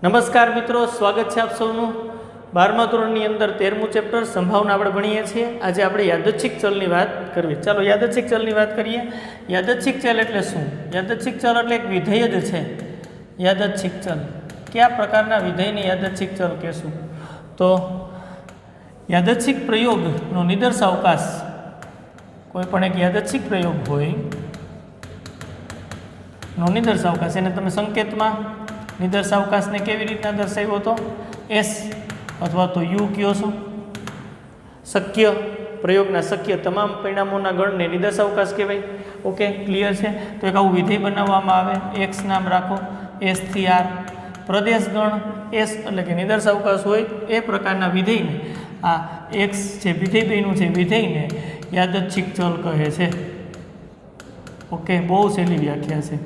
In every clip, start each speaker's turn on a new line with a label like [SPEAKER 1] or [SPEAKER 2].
[SPEAKER 1] નમસ્કાર મિત્રો, સ્વાગત છે આપ સૌનું 12મા ધોરણની અંદર 13મું ચેપ્ટર સંભાવના આપણે ભણીએ છીએ. આજે આપણે યાદચ્છિક ચલની વાત કરવી. ચાલો યાદચ્છિક ચલની વાત કરીએ. યાદચ્છિક ચલ એટલે શું? યાદચ્છિક ચલ એટલે એક વિધેય જ છે. યાદચ્છિક ચલ કયા પ્રકારના વિધેયને યાદચ્છિક ચલ કહેશું? તો યાદચ્છિક પ્રયોગનો નિદર્શાવકાશ, કોઈ પણ એક યાદચ્છિક પ્રયોગ હોય નો નિદર્શાવકાશ, એને તમે સંકેતમાં નિદર્શાવકાશને કેવી રીતના દર્શાવ્યો હતો? એસ અથવા તો યુ કયો છો. શક્ય પ્રયોગના શક્ય તમામ પરિણામોના ગણને નિદર્શાવકાશ કહેવાય. ઓકે, ક્લિયર છે? તો એક આવું વિધેય બનાવવામાં આવે. એક્સ નામ રાખો, એસ થી આર. પ્રદેશ ગણ એસ એટલે કે નિદર્શાવકાશ હોય એ પ્રકારના વિધેયને, આ એક્સ જે વિધેય બન્યું છે વિધેયને યાદચ્છિક ચલ કહે છે. ઓકે, બહુ સહેલી વ્યાખ્યા છે.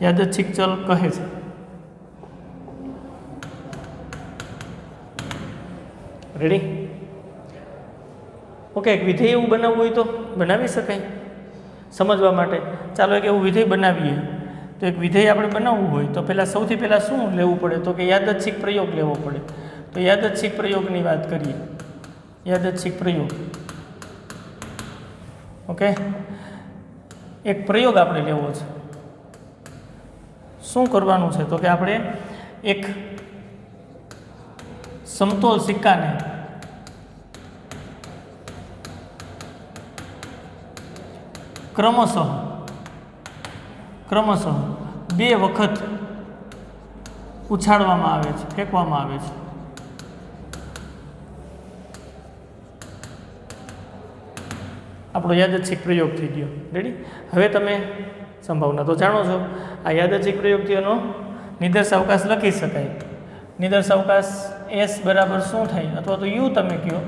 [SPEAKER 1] યાદચ્છિક ચલ કહે છે. રેડી? ઓકે, એક વિધેય એવું બનાવવું હોય તો બનાવી શકાય સમજવા માટે. ચાલો એક એવું વિધેય બનાવીએ. તો એક વિધેય આપણે બનાવવું હોય તો સૌથી પહેલાં શું લેવું પડે? તો કે યાદચ્છિક પ્રયોગ લેવો પડે. તો યાદચ્છિક પ્રયોગની વાત કરીએ. યાદચ્છિક પ્રયોગ. ઓકે, એક પ્રયોગ આપણે લેવો છે. શું કરવાનું છે? તો કે આપણે એક સમતોલ સિક્કાને ક્રમશઃ બે વખત ઉછાળવામાં આવે છે, ફેંકવામાં આવે છે. આપણો યાદચ્છિક પ્રયોગ થઈ ગયો. રેડી? હવે તમે સંભાવના તો જાણો છો. આ યાદચ્છિક પ્રયોગથી એનો નિદર્શાવકાશ લખી શકાય. નિદર્શાવકાશ એસ બરાબર શું થાય? અથવા તો યુ તમે કહો.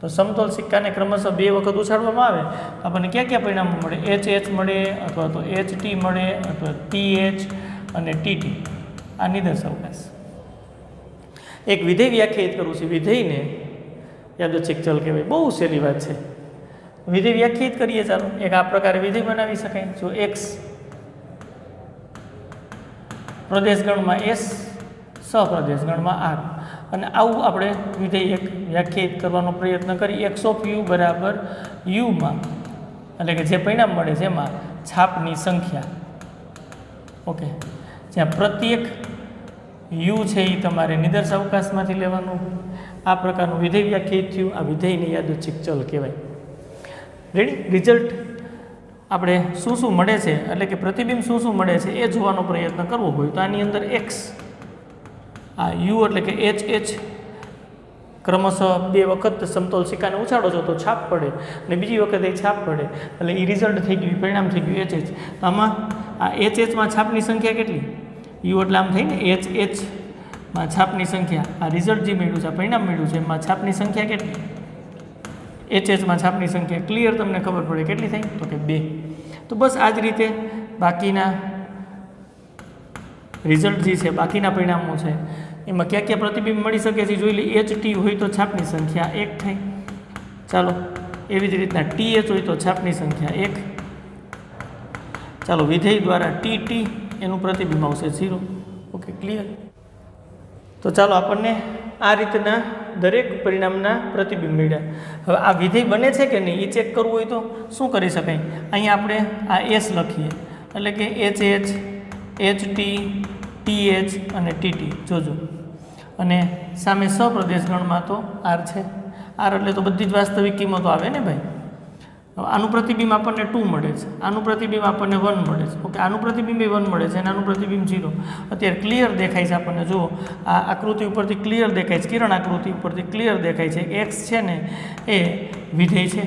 [SPEAKER 1] તો સમતોલ સિક્કાને ક્રમશઃ બે વખત ઉછાળવામાં આવે તો આપણને ક્યાં ક્યાં પરિણામો મળે? એચ એચ મળે, અથવા તો એચ ટી મળે, અથવા ટી એચ અને ટી ટી. આ નિદર્શાવકાશ. એક વિધેય વ્યાખ્યાયિત કરવું છે. વિધેયને યાદચ્છિક ચલ કહેવાય. બહુ સહેલી વાત છે. વિધેય વ્યાખ્યાયિત કરીએ. ચાલો એક આ પ્રકારે વિધેય બનાવી શકાય. જો એક્સ પ્રદેશ ગણમાં એસ, સહપ્રદેશ ગણમાં આર, અને આવું આપણે વિધેય એક વ્યાખ્યાયિત કરવાનો પ્રયત્ન કરી. એક્સ ઓફ યુ બરાબર યુમાં, એટલે કે જે પરિણામ મળે છે એમાં છાપની સંખ્યા. ઓકે, જ્યાં પ્રત્યેક યુ છે એ તમારે નિદર્શાવકાશમાંથી લેવાનું. આ પ્રકારનું વિધેય વ્યાખ્યાયિત થયું. આ વિધેયને યાદચ્છિક ચલ કહેવાય. રેડી? રિઝલ્ટ આપણે શું શું મળે છે, એટલે કે પ્રતિબિંબ શું શું મળે છે એ જોવાનો પ્રયત્ન કરવો હોય તો આની અંદર એક્સ, આ યુ એટલે કે એચ એચ ક્રમશઃ બે વખત સમતોલ સિક્કાને ઉછાળો છો તો છાપ પડે, અને બીજી વખત એ છાપ પડે, એટલે એ રિઝલ્ટ થઈ ગયું, પરિણામ થઈ ગયું એચ એચ. આમાં આ એચ એચમાં છાપની સંખ્યા કેટલી? યુ એટલે આમ થઈ ને એચ એચમાં છાપની સંખ્યા. આ રિઝલ્ટ જે મળ્યું છે, પરિણામ મળ્યું છે, એમાં છાપની સંખ્યા કેટલી? એચ એચમાં છાપની સંખ્યા ક્લિયર તમને ખબર પડે કેટલી થઈ? તો કે 2. તો બસ આ જ રીતે બાકીના રિઝલ્ટ જે છે, બાકીના પરિણામો છે, એમાં ક્યાં ક્યાં પ્રતિબિંબ મળી શકે છે જોઈ લઈએ. એચ ટી હોય તો છાપની સંખ્યા 1 થઈ. ચાલો એવી જ રીતના ટી એચ હોય તો છાપની સંખ્યા 1. ચાલો વિધેય દ્વારા ટી ટી એનું પ્રતિબિંબ આવશે 0. Okay, clear? તો ચાલો આપણને આ રીતના દરેક પરિણામના પ્રતિબિંબ મળ્યા. હવે આ વિધેય બને છે કે નહીં એ ચેક કરવું હોય તો શું કરી શકાય? અહીંયા આપણે આ એસ લખીએ, એટલે કે H H, H T, T H અને ટી ટી. જોજો, અને સામે સપ્રદેશ ગણમાં તો આર છે. આર એટલે તો બધી જ વાસ્તવિક કિંમતો આવે ને ભાઈ. આનું પ્રતિબિંબ આપણને 2 મળે છે, આનું પ્રતિબિંબ આપણને 1 મળે છે. ઓકે, આનું પ્રતિબિંબ 1 મળે છે અને આનું પ્રતિબિંબ 0. અત્યારે ક્લિયર દેખાય છે આપણને. જુઓ, આ આકૃતિ ઉપરથી ક્લિયર દેખાય છે, કિરણ આકૃતિ ઉપરથી ક્લિયર દેખાય છે. એક્સ છે ને એ વિધેય છે.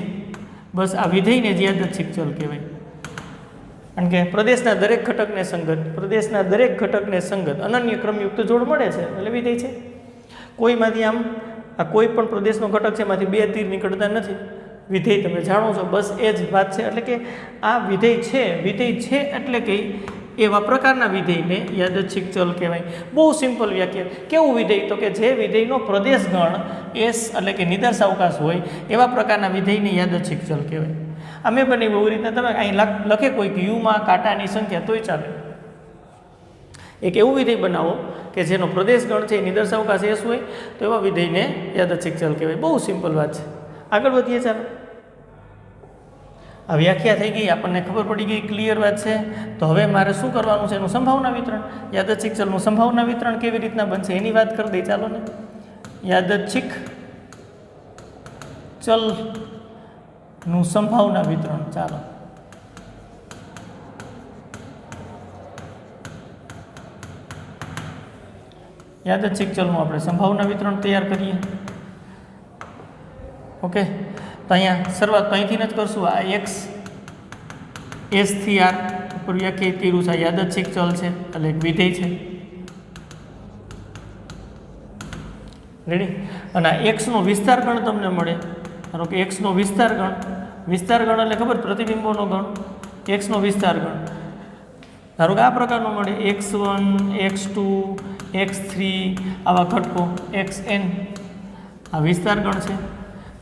[SPEAKER 1] બસ આ વિધેયને જ યાદચ્છિક ચલ કહેવાય. કારણ કે પ્રદેશના દરેક ઘટકને સંગત અનન્ય ક્રમયુક્ત જોડ મળે છે એટલે વિધેય છે. કોઈમાંથી આમ આ કોઈ પણ પ્રદેશનો ઘટક છે એમાંથી 2 તીર નીકળતા નથી. વિધેય તમે જાણો છો, બસ એ જ વાત છે. એટલે કે આ વિધેય છે એટલે કે એવા પ્રકારના વિધેયને યાદચ્છિક ચલ કહેવાય. બહુ સિમ્પલ વ્યાખ્યા. કેવું વિધેય? તો કે જે વિધેયનો પ્રદેશ ગણ એસ એટલે કે નિદર્શાવકાશ હોય એવા પ્રકારના વિધેયને યાદચ્છિક ચલ કહેવાય. અમે બનાવ્યું એવી રીતના તમે અહીં લખે કોઈ કે યુમાં કાંટાની સંખ્યા તોય ચાલે. એક એવું વિધેય બનાવો કે જેનો પ્રદેશ ગણ છે એ નિદર્શાવકાશ એસ હોય તો એવા વિધેયને યાદચ્છિક ચલ કહેવાય. બહુ સિમ્પલ વાત છે. આગળ વધીએ ચાલો. આ વ્યાખ્યા થઈ ગઈ, આપણને ખબર પડી ગઈ, ક્લિયર વાત છે. તો હવે મારે શું કરવાનું છે? એનું સંભાવના વિતરણ. યાદચ્છિક ચલનું સંભાવના વિતરણ કેવી રીતના બનશે એની વાત કરી દઈ ચાલો ને. યાદચ્છિક ચલનું સંભાવના વિતરણ. ચાલો યાદચ્છિક ચલનું આપણે સંભાવના વિતરણ તૈયાર કરીએ. ઓકે, તો અહીંયા શરૂઆત તો અહીંથી જ કરશું. આ એક્સ એસથી આર ઉપર વ્યાખ્યાયિત કર્યું છે. આ યાદચ્છિક ચલ છે એટલે એક વિધેય છે. રેડી? અને આ એક્સનો વિસ્તાર ગણ તમને મળે. ધારો કે એક્સનો વિસ્તાર ગણ એટલે ખબર પ્રતિબિંબોનો ગણ. એક્સનો વિસ્તાર ગણ ધારો કે આ પ્રકારનો મળે. x1 x2 x3 આવા ઘટકો xn આ વિસ્તાર ગણ છે.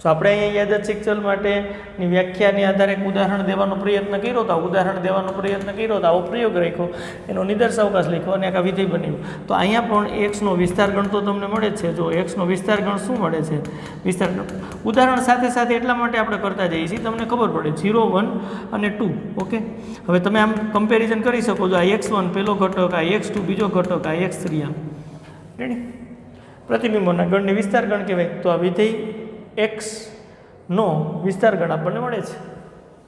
[SPEAKER 1] તો આપણે અહીંયા યાદચ્છિક ચલ માટેની વ્યાખ્યાની આધારે એક ઉદાહરણ દેવાનો પ્રયત્ન કર્યો હતો. ઉદાહરણ દેવાનો પ્રયત્ન કર્યો હતો, આવો પ્રયોગ રાખ્યો, એનો નિદર્શાવકાશ લખ્યો અને એક વિધેય બન્યું. તો અહીંયા પણ એક્સનો વિસ્તાર ગણ તો તમને મળે જ છે. જો એક્સનો વિસ્તાર ગણ શું મળે છે? વિસ્તાર ગણ ઉદાહરણ સાથે સાથે એટલા માટે આપણે કરતા જઈએ છીએ તમને ખબર પડે 0 1 અને 2. ઓકે, હવે તમે આમ કમ્પેરિઝન કરી શકો છો. આ x1 પહેલો ઘટક, આ x2 બીજો ઘટક, આ x3 આમ. રેડી? પ્રતિબિંબોના ગણને વિસ્તાર ગણ કહેવાય. તો આ વિધેય એક્સનો વિસ્તાર ગણ આપણને મળે છે.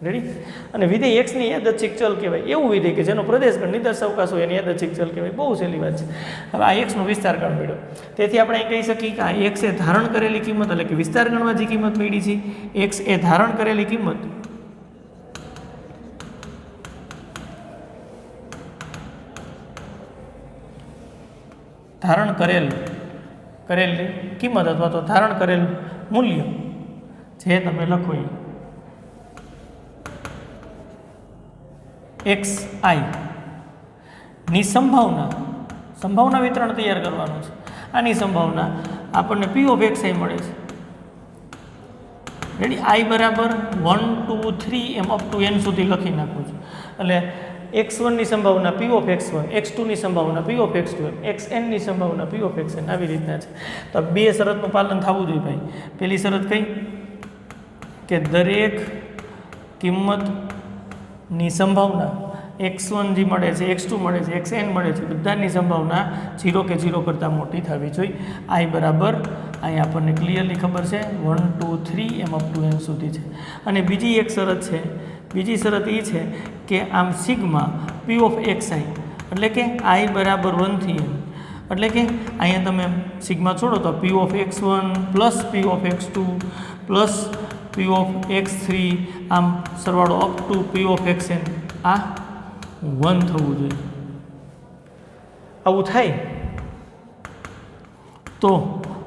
[SPEAKER 1] રેડી? અને વિધેય એક્સની યાદચ્છિક ચલ કહેવાય એવું વિધેય કે જેનો પ્રદેશ ગણ નિદર્શાવકાશ હોય એની યાદચ્છિક ચલ કહેવાય. બહુ સહેલી વાત છે. હવે આ એક્સનો વિસ્તાર ગણ મળ્યો, તેથી આપણે અહીં કહી શકીએ કે આ એક્સ એ ધારણ કરેલી કિંમત એટલે કે વિસ્તાર ગણમાં જે કિંમત મળી છે એક્સ એ ધારણ કરેલી કિંમત કરેલી કિંમત અથવા તો ધારણ કરેલ મૂલ્ય જે તમે લખો એક્સ આઈ ની સંભાવના વિતરણ તૈયાર કરવાનું છે. આની સંભાવના આપણને પી ઓફ એક્સ આઈ મળે છે. રેડી? આઈ બરાબર 1 2 3 એમ અપ ટુ એન સુધી લખી નાખું છું. એટલે x1 ની સંભાવના p ઓફ x1, x2 ની સંભાવના p ઓફ x2, xn ની સંભાવના p ઓફ xn આવી રીતના છે. તો બે શરતનું પાલન થવું જોઈએ ભાઈ. પહેલી શરત કઈ કે દરેક કિંમતની સંભાવના x1 જે મળે છે, x2 મળે છે, xn મળે છે, બધાની સંભાવના 0 કે 0 કરતાં મોટી થવી જોઈએ. i બરાબર અહીં આપણને ક્લિયરલી ખબર છે 1 2 3 એમ અપ ટુ n સુધી છે. અને બીજી એક શરત છે, બીજી શરત એ છે કે આમ સિગ્મા p ઓફ xi એટલે કે i બરાબર 1 થી n એટલે કે અહીંયા તમે સિગ્મા છોડો તો p of x1 plus p of x2 plus p of x3 આમ સરવાળો up to p of xn આ 1 થવું જોઈએ. આવું થાય તો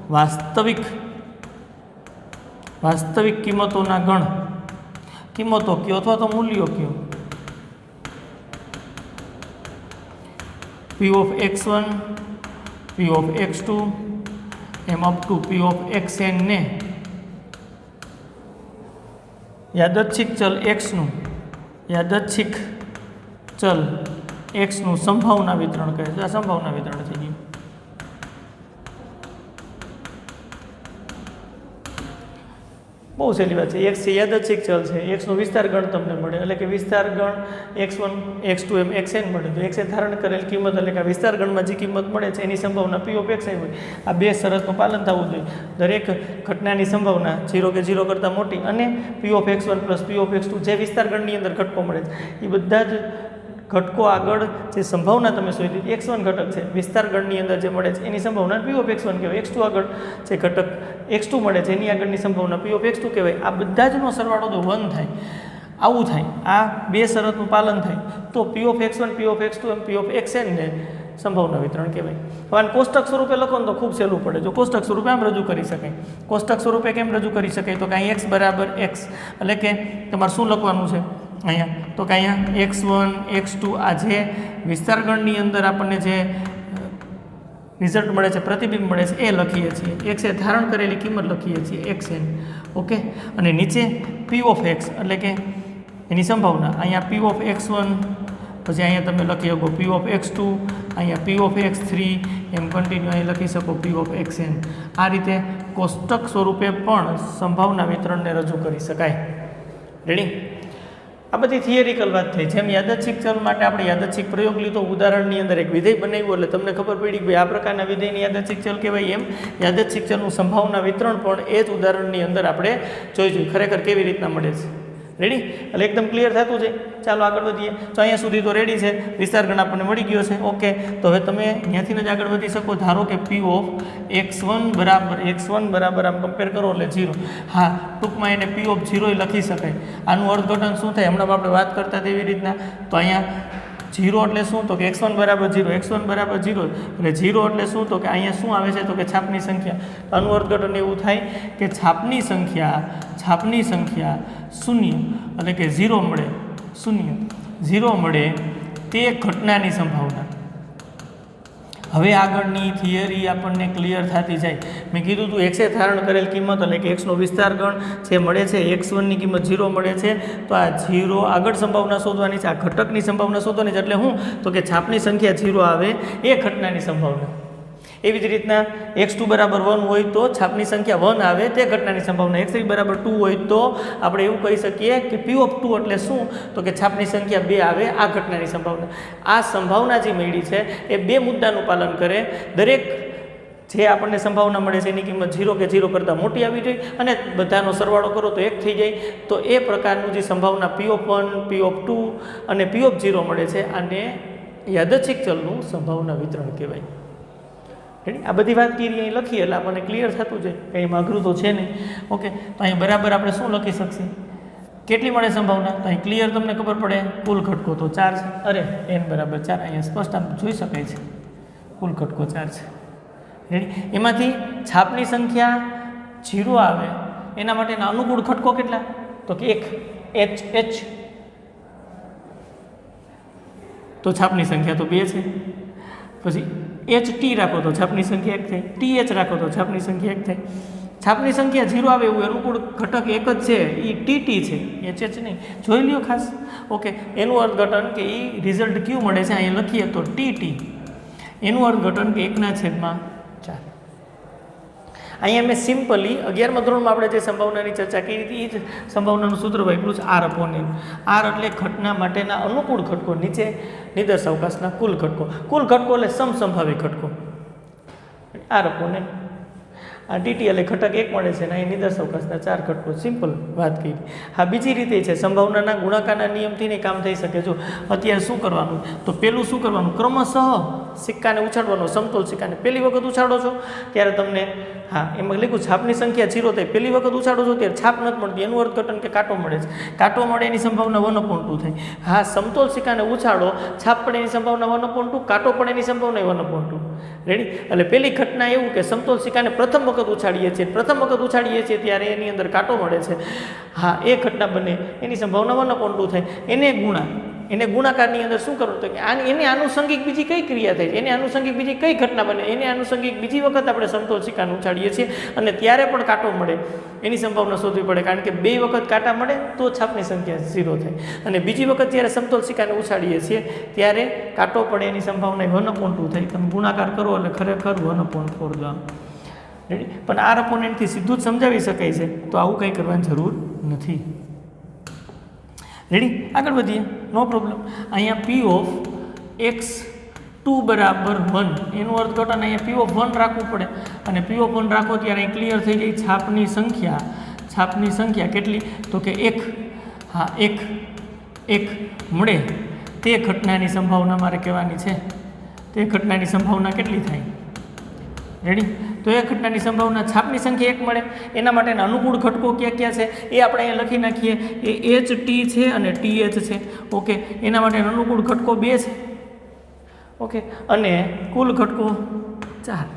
[SPEAKER 1] વાસ્તવિક કિંમતોના ગણ કિંમતો કયો અથવા તો મૂલ્યો કયો p of x1 p of x2 એમ up to p of xn ને યાદચ્છિક ચલ x નું સંભાવના વિતરણ કહે છે. આ સંભાવના વિતરણ થઈ ગયું. બહુ સહેલી વાત છે. x છે યાદચ્છિક ચલ છે, x નો વિસ્તાર ગણ તમને મળે એટલે કે વિસ્તાર ગણ x1 x2 એમ xn મળે. તો x એ ધારણ કરેલ કિંમત એટલે કે વિસ્તાર ગણમાં જે કિંમત મળે છે એની સંભાવના p ઓફ xi હોય. આ બે શરતનું પાલન થવું જોઈએ. દરેક ઘટનાની સંભાવના 0 કે 0 કરતાં મોટી અને p of x1 plus p of x2 જે વિસ્તાર ગણની અંદર ઘટકો મળે છે એ બધા જ ઘટકો આગળ જે સંભાવના તમે શોધી x1 ઘટક છે વિસ્તાર ગણની અંદર જે મળે છે એની સંભાવના p ઓફ x1 કહેવાય. x2 આગળ જે ઘટક x2 મળે છે એની આગળની સંભાવના p ઓફ x2 કહેવાય. આ બધા જનો સરવાળો જો 1 થાય, આવું થાય, આ બે શરતનું પાલન થાય તો p of x1 p of x2 એમ p ઓફ xn ને સંભાવના વિતરણ કહેવાય. હવે આને કોષ્ટક સ્વરૂપે લખો ને તો ખૂબ સહેલું પડે. જો કોષ્ટક સ્વરૂપે આમ રજૂ કરી શકાય. કોષ્ટક સ્વરૂપે કેમ રજૂ કરી શકાય? તો કે અહીં x બરાબર x એટલે કે તમારે શું લખવાનું છે અહીંયા? તો કે અહીંયા x1 x2 આ જે વિસ્તાર ગણની અંદર આપણને જે રિઝલ્ટ મળે છે, પ્રતિબિંબ મળે છે એ લખીએ છીએ. x એ ધારણ કરેલી કિંમત લખીએ છીએ xn. ઓકે, અને નીચે p ઓફ x એટલે કે એની સંભાવના અહીંયા p ઓફ x1 પછી અહીંયા તમે લખી શકો પી ઓફ x2, અહીંયા પી ઓફ x3, એમ કન્ટિન્યુ અહીં લખી શકો પી ઓફ xn. આ રીતે કોષ્ટક સ્વરૂપે પણ સંભાવના વિતરણને રજૂ કરી શકાય. રેડી? આ બધી થિયરિકલ વાત થઈ. જેમ યાદચ્છિક ચલ માટે આપણે યાદચ્છિક પ્રયોગ લીધો, ઉદાહરણની અંદર એક વિધેય બનાવ્યું એટલે તમને ખબર પડી કે ભાઈ આ પ્રકારના વિધેયને યાદચ્છિક ચલ કહેવાય. એમ યાદચ્છિક ચલનું સંભાવના વિતરણ પણ એ જ ઉદાહરણની અંદર આપણે જોઈશું ખરેખર કેવી રીતના મળે છે. રેડી? એટલે એકદમ ક્લિયર થતું છે. ચાલો આગળ વધીએ. તો અહીંયા સુધી તો રેડી છે, વિસ્તાર ગણ આપણને મળી ગયો છે. ઓકે, તો હવે તમે ત્યાંથી જ આગળ વધી શકો. ધારો કે પી ઓફ x1 બરાબર આમ કમ્પેર કરો એટલે 0. હા, ટૂંકમાં એને પી ઓફ 0 લખી શકાય. આનું અર્થઘટન શું થાય હમણાં આપણે વાત કરતા તેવી રીતના. તો અહીંયા 0 એટલે શું? તો કે x1 બરાબર 0, x1 બરાબર 0 એટલે 0 એટલે શું? તો કે અહીંયા શું આવે છે? તો કે છાપની સંખ્યા. તો આનું અર્થઘટન એવું થાય કે છાપની સંખ્યા 0 એટલે કે 0 મળે, 0 મળે તે ઘટનાની સંભાવના. હવે આગળની થિયરી આપણને ક્લિયર થતી જાય. મેં કીધું હતું એક્સે ધારણ કરેલ કિંમત એટલે કે એક્સનો વિસ્તાર ગણ જે મળે છે, x1ની કિંમત 0 મળે છે. તો આ 0 આગળ સંભાવના શોધવાની છે, આ ઘટકની સંભાવના શોધવાની છે. એટલે શું? તો કે છાપની સંખ્યા 0 આવે એ ઘટનાની સંભાવના. એવી જ રીતના x2 બરાબર 1 હોય તો છાપની સંખ્યા 1 આવે તે ઘટનાની સંભાવના. x3 બરાબર 2 હોય તો આપણે એવું કહી શકીએ કે p ઓફ 2 એટલે શું? તો કે છાપની સંખ્યા 2 આવે આ ઘટનાની સંભાવના. આ સંભાવના જે મળી છે એ બે મુદ્દાનું પાલન કરે. દરેક જે આપણને સંભાવના મળે છે એની કિંમત 0 કે 0 કરતાં મોટી આવી જોઈએ અને બધાનો સરવાળો કરો તો 1 થઈ જાય. તો એ પ્રકારનું જે સંભાવના p ઓફ 1, p ઓફ 2 અને p ઓફ 0 મળે છે આને યાદચ્છિક ચલનું સંભાવના વિતરણ કહેવાય. આ બધી વાત કરી અહીં લખીએ એટલે આપણને ક્લિયર થતું જાય, કંઈ એમાં અઘરું તો છે નહીં. ઓકે, તો અહીં બરાબર આપણે શું લખી શકશે? કેટલી મળે સંભાવના? તો અહીં ક્લિયર તમને ખબર પડે, કુલ ઘટકો તો 4 છે. અરે n બરાબર 4 અહીંયા સ્પષ્ટ આમ જોઈ શકાય છે, કુલ ઘટકો 4 છે. રેડી? એમાંથી છાપની સંખ્યા 0 આવે એના માટેના અનુકૂળ ઘટકો કેટલા? તો કે 1 h. તો છાપની સંખ્યા તો 2 છે. પછી ht રાખો તો છાપની સંખ્યા 1 થાય, th રાખો તો છાપની સંખ્યા 1 થાય. છાપની સંખ્યા 0 આવે એવું અનુકૂળ ઘટક એક જ છે, એ tt છે, hh નહીં. જોઈ લ્યો ખાસ. ઓકે, એનું અર્થઘટન કે એ રિઝલ્ટ કયું મળે છે અહીંયા લખીએ તો tt. એનું અર્થઘટન કે 1/4. અહીંયા મેં સિમ્પલી 11મા ધોરણમાં આપણે જે સંભાવનાની ચર્ચા કરી હતી એ જ સંભાવનાનું સૂત્ર વાપર્યું છે r/n. r એટલે ઘટના માટેના અનુકૂળ ઘટકો, નીચે નિદર્શ અવકાશના કુલ ઘટકો. કુલ ઘટકો એટલે સમસંભાવી ઘટકો, r/n. આ dt એટલે ઘટક 1 મળે છે અને અહીં નિદર્શ અવકાશના 4 ઘટકો. સિમ્પલ વાત કરી. હા, બીજી રીતે છે સંભાવનાના ગુણાકારના નિયમથી નહીં કામ થઈ શકે. જો અત્યારે શું કરવાનું? તો પહેલું શું કરવાનું? ક્રમશઃ સિક્કાને ઉછાળવાનો. સમતોલ સિક્કાને પહેલી વખત ઉછાળો છો ત્યારે તમને એમાં લખ્યું છાપની સંખ્યા 0 થાય. પહેલી વખત ઉછાળો છો ત્યારે છાપ નથી મળતી. એનું અર્થઘટન કે કાંટો મળે છે. કાંટો મળે એની સંભાવના 1/2 થાય. હા, સમતોલ સિક્કાને ઉછાળો, છાપ પડે એની સંભાવના 1/2, કાંટો પડે એની સંભાવના 1/2. રેડી? એટલે પહેલી ઘટના એવું કે સમતોલ સિક્કાને પ્રથમ વખત ઉછાળીએ છીએ, ત્યારે એની અંદર કાંટો મળે છે. હા, એ ઘટના બને એની સંભાવના 1/2 થાય. એને ગુણાકારની અંદર શું કરવું? તો કે એને આનુષંગિક બીજી કઈ ક્રિયા થાય છે, એને આનુષંગિક બીજી કઈ ઘટના બને, એને આનુષંગિક બીજી વખત આપણે સમતોલ સિક્કાને ઉછાળીએ છીએ અને ત્યારે પણ કાંટો મળે એની સંભાવના શોધવી પડે. કારણ કે 2 વખત કાંટા મળે તો છાપની સંખ્યા 0 થાય અને બીજી વખત જ્યારે સમતોલ સિક્કાને ઉછાળીએ છીએ ત્યારે કાંટો પડે એની સંભાવના 1/2 થાય. તમે ગુણાકાર કરો એટલે ખરેખર 1/4 જ. રેડી? પણ r/n થી સીધું જ સમજાવી શકાય છે, તો આવું કંઈ કરવાની જરૂર નથી. રેડી? આગળ વધીએ, નો પ્રોબ્લેમ. અહીંયા p ઓફ x2 બરાબર 1 એનું અર્થઘટન અહીંયા p ઓફ 1 રાખવું પડે અને p ઓફ 1 રાખો ત્યારે અહીં ક્લિયર થઈ જાય. છાપની સંખ્યા કેટલી? તો કે 1. હા, 1 મળે તે ઘટનાની સંભાવના મારે કહેવાની છે. તે ઘટનાની સંભાવના કેટલી થાય? રેડી? તો એ ઘટનાની સંભાવના છાપની સંખ્યા 1 મળે એના માટેના અનુકૂળ ઘટકો ક્યાં ક્યાં છે એ આપણે અહીંયા લખી નાખીએ. એ ht છે અને th છે. ઓકે, એના માટેના અનુકૂળ ઘટકો 2 છે. ઓકે, અને કુલ ઘટકો 4.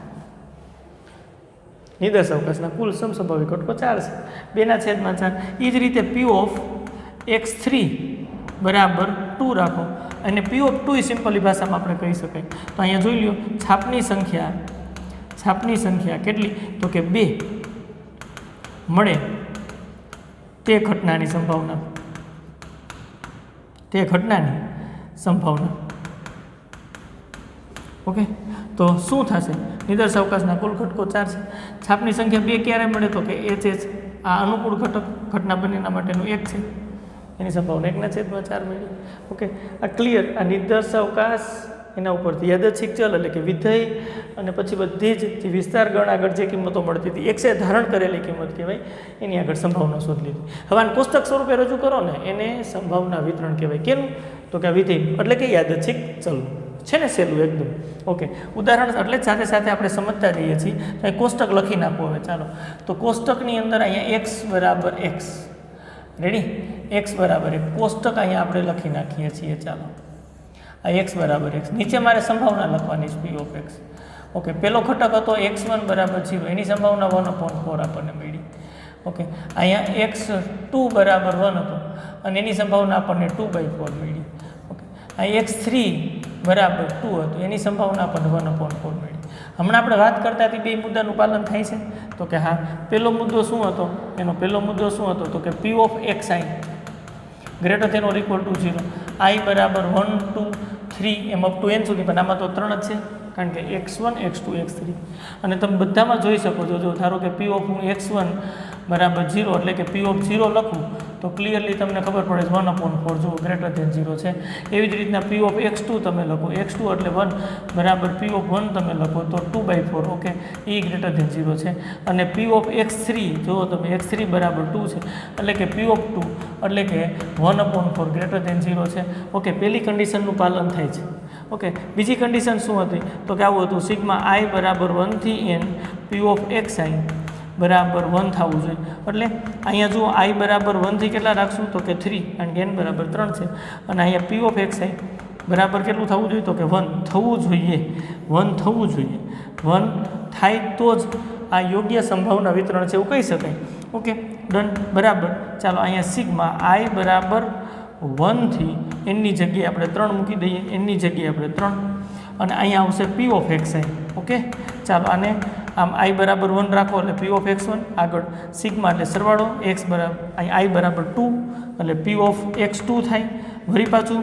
[SPEAKER 1] નિદર્શ અવકાશના કુલ સમસંભાવી ઘટકો 4 છે, 2/4. એ જ રીતે p ઓફ x3 બરાબર 2 રાખો અને p ઓફ 2 સિમ્પલી ભાષામાં આપણે કહી શકાય. તો અહીંયા જોઈ લ્યો, છાપની સંખ્યા કેટલી? તો કે 2 મળે તે ઘટનાની સંભાવના. સંભાવના. ઓકે, તો શું થશે? નિદર્શ અવકાશના કુલ ઘટકો 4 છે. છાપની સંખ્યા 2 ક્યારે મળે? તો કે એચ આ અનુકૂળ ઘટક ઘટના બંનેના માટેનું 1 છે, એની સંભાવના 1/4 મળી. ઓકે, આ ક્લિયર. આ નિદર્શ અવકાશ એના ઉપરથી યાદચ્છિક ચલ એટલે કે વિધેય અને પછી બધી જ જે વિસ્તાર ગણ આગળ જે કિંમતો મળતી હતી એક્સે ધારણ કરેલી કિંમત કહેવાય, એની આગળ સંભાવના શોધ લીધી. હવે આને કોષ્ટક સ્વરૂપે રજૂ કરો ને એને સંભાવના વિતરણ કહેવાય. કેનું? તો કે આ વિધેય એટલે કે યાદચ્છિક ચલ છે ને, સહેલું એકદમ. ઓકે, ઉદાહરણ એટલે સાથે સાથે આપણે સમજતા જઈએ છીએ. તો કોષ્ટક લખી નાખો. હવે ચાલો, તો કોષ્ટકની અંદર અહીંયા x બરાબર x, રેડી, x બરાબર 1 કોષ્ટક અહીંયા આપણે લખી નાખીએ છીએ. ચાલો, આ x બરાબર x, નીચે મારે સંભાવના લખવાની છે p ઓફ x. ઓકે, પહેલો ઘટક હતો x1 બરાબર 0, એની સંભાવના 1/4 આપણને મળી. ઓકે, અહીંયા x2 બરાબર 1 હતો અને એની સંભાવના આપણને 2/4 મળી. ઓકે, અહીં x3 બરાબર 2 હતું, એની સંભાવના આપણને 1/4 મળી. હમણાં આપણે વાત કરતા હતી બે મુદ્દાનું પાલન થાય છે? તો કે હા. પહેલો મુદ્દો શું હતો? એનો પહેલો મુદ્દો શું હતો? તો કે p of xi greater than or equal to 0, i બરાબર 1 2 3 એમ અપ ટુ n સુધી, પણ આમાં તો 3 જ છે કારણ કે x1 x2 x3. અને તમે બધામાં જોઈ શકો છો, જો ધારો કે p ઓફ હું x1 બરાબર 0 એટલે કે p ઓફ 0 લખું તો ક્લિયરલી તમને ખબર પડે 1/4 જો ગ્રેટર ધેન 0 છે. એવી જ રીતના p ઓફ x2 તમે લખો, x2 એટલે 1 બરાબર p ઓફ 1 તમે લખો તો 2/4. ઓકે, એ ગ્રેટર ધેન 0 છે. અને p ઓફ x3 જો તમે x3 બરાબર 2 છે એટલે કે p ઓફ 2 એટલે કે 1/4 ગ્રેટર ધેન 0 છે. ઓકે, પહેલી કન્ડિશનનું પાલન થાય છે. ઓકે, બીજી કન્ડિશન શું હતી? તો કે આવું હતું, સિગ્મા i બરાબર 1 થી n p ઓફ xi બરાબર 1 થવું જોઈએ. એટલે અહીંયા જુઓ i બરાબર 1 થી કેટલા રાખશું? તો કે 3, કારણ કે n બરાબર 3 છે. અને અહીંયા p ઓફ xi બરાબર કેટલું થવું જોઈએ? તો કે 1 થવું જોઈએ. 1 થવું જોઈએ. 1 થાય તો જ આ યોગ્ય સંભાવના વિતરણ છે એવું કહી શકાય. ઓકે, ડન, બરાબર. ચાલો, અહીંયા સિગ્મા i બરાબર 1 થી એનની જગ્યાએ આપણે 3 મૂકી દઈએ, એનની જગ્યાએ આપણે 3, અને અહીંયા આવશે p ઓફ xi. ઓકે, ચાલો આને આમ i બરાબર 1 રાખો એટલે p ઓફ x1, આગળ સિગ્મા એટલે સરવાળો, x બરાબર અહીં i બરાબર 2 એટલે p ઓફ x2 થાય, વળી પાછું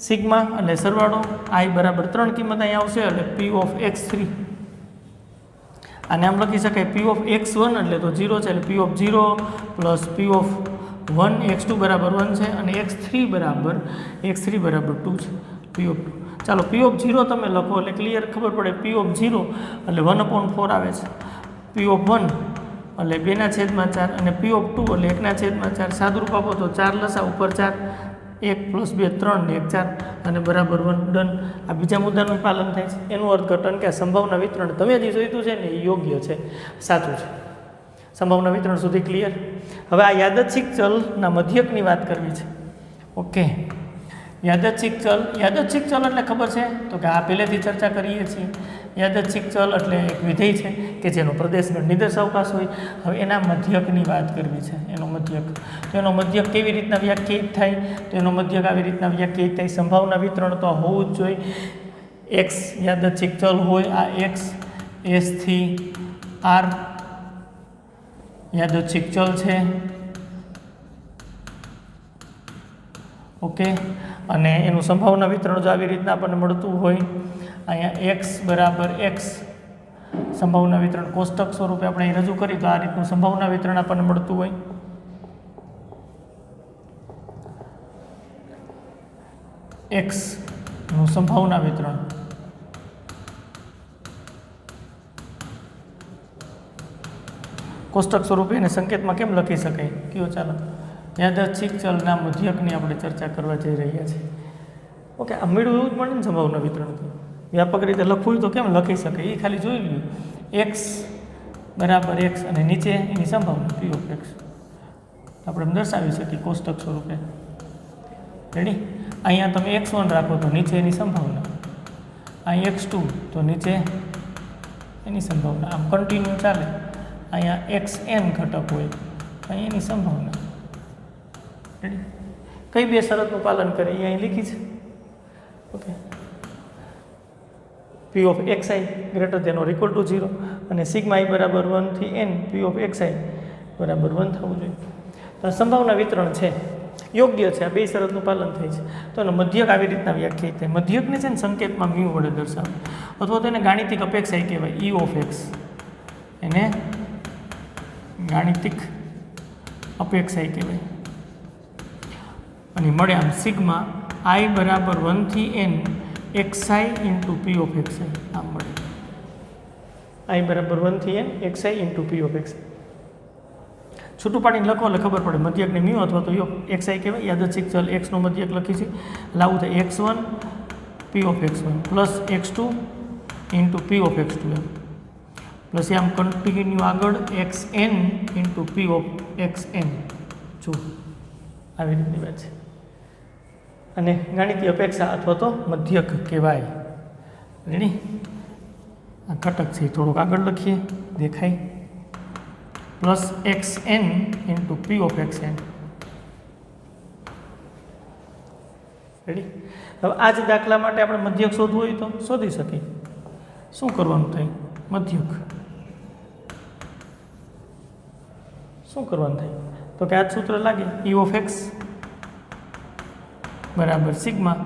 [SPEAKER 1] સિગ્મા એટલે સરવાળો, i બરાબર 3 કિંમત અહીં આવશે એટલે p ઓફ x3. આને આમ લખી શકાય p ઓફ x1 એટલે તો 0 છે એટલે p of 0 plus p of 1 x2 બરાબર 1 છે અને x3 બરાબર 2 છે, p ઓફ 2. ચાલો, p ઓફ 0 તમે લખો એટલે ક્લિયર ખબર પડે. p ઓફ 0 એટલે 1/4 આવે છે, p ઓફ 1 એટલે 2/4 અને p ઓફ 2 એટલે 1/4. સાદુરૂપ આપો તો 4 લસા ઉપર 4, 1 + 2 3 ને 1 4 અને બરાબર 1. ડન. આ બીજા મુદ્દાનું પાલન થાય છે. એનું અર્થઘટન કે સંભાવના વિતરણ તમે જે જોઈતું છે ને એ યોગ્ય છે, સાચું છે. સંભાવના વિતરણ સુધી ક્લિયર. હવે આ યાદચ્છિક ચલના મધ્યકની વાત કરવી છે. ઓકે, યાદચ્છિક ચલ એટલે ખબર છે? તો કે આ પહેલેથી ચર્ચા કરીએ છીએ. યાદચ્છિક ચલ એટલે એક વિધેય છે કે જેનો પ્રદેશગણ નિદર્શ અવકાશ હોય. હવે એના મધ્યકની વાત કરવી છે. એનો મધ્યક, તો એનો મધ્યક કેવી રીતના વ્યાખ્યાયિત થાય? તો એનો મધ્યક આવી રીતના વ્યાખ્યાયિત થાય. સંભાવના વિતરણ તો હોવું જ જોઈએ. x યાદચ્છિક ચલ હોય, આ x s થી r યાદચ્છિક ચલ છે. ઓકે, અને એનું સંભાવના વિતરણ જો આવી રીતના આપણને મળતું હોય, અહીંયા x બરાબર x સંભાવના વિતરણ કોષ્ટક સ્વરૂપે આપણે અહીં રજૂ કરી તો આ રીતનું સંભાવના વિતરણ આપણને મળતું હોય. x નું સંભાવના વિતરણ કોષ્ટક સ્વરૂપે એને સંકેતમાં કેમ લખી શકાય? કયો? ચાલો, યાદચ્છિક ચલના મધ્યકની આપણે ચર્ચા કરવા જઈ રહ્યા છીએ. ઓકે, આ મેળવું એવું જ મળે ને સંભાવના વિતરણ. વ્યાપક રીતે લખવું હોય તો કેમ લખી શકાય? એ ખાલી જોઈ લ્યું. x બરાબર x અને નીચે એની સંભાવના p ઓફ x આપણે દર્શાવી શકીએ કોષ્ટક સ્વરૂપે. રેડી? અહીંયા તમે x1 રાખો તો નીચે એની સંભાવના, અહીં x2 તો નીચે એની સંભાવના, આમ કન્ટિન્યુ ચાલે. અહીંયા xn ઘટક હોય, અહીં એની સંભાવના. રેડી? કઈ બે શરતનું પાલન કરે એ અહીં લીધી છે. Okay, p of xi greater than or equal to 0 અને સિગ્મા i બરાબર 1 થી n p ઓફ xi બરાબર 1 થવું જોઈએ. તો સંભાવના વિતરણ છે. યોગ્ય છે, આ બે શરતનું પાલન થાય છે. તો એનો મધ્યક આવી રીતના વ્યાખ્યાયિત થાય. મધ્યકને છે ને સંકેતમાં મ્યુ વડે દર્શાવે અથવા તો એને ગાણિતિક અપેક્ષા કહેવાય, ઈ ઓફ એક્સ, એને ગાણિતિક અપેક્ષા કહેવાય. અને મળે આમ સિગ્મા આઈ બરાબર 1 થી n xi into P of x આમ મળે. આઈ બરાબર 1 થી n xi into P of x. છૂટું પાડીને લખો એટલે ખબર પડે મધ્યકને મ્યુ અથવા તો xi કહેવાય. યાદચ્છિક ચલ x નો મધ્યક લખી છે એટલે આવું થાય x1 p of x1 plus x2 into p of x2 એમ પ્લસ આમ કન્ટિન્યુ આગળ xn into p of xn. જો આવી રીતની વાત છે અને ગાણિતીય અપેક્ષા અથવા તો મધ્યક કહેવાય. રેડી? આ ઘટક છે થોડુંક આગળ લખીએ દેખાય. Plus xn into p of xn. Ready? હવે આ જ દાખલા માટે આપણે મધ્યક શોધવું હોય તો શોધી શકીએ. શું કરવાનું થાય? મધ્યક શું કરવાનું થાય તો કે આ સૂત્ર લાગે e ઓફ x બરાબર સિગ્મા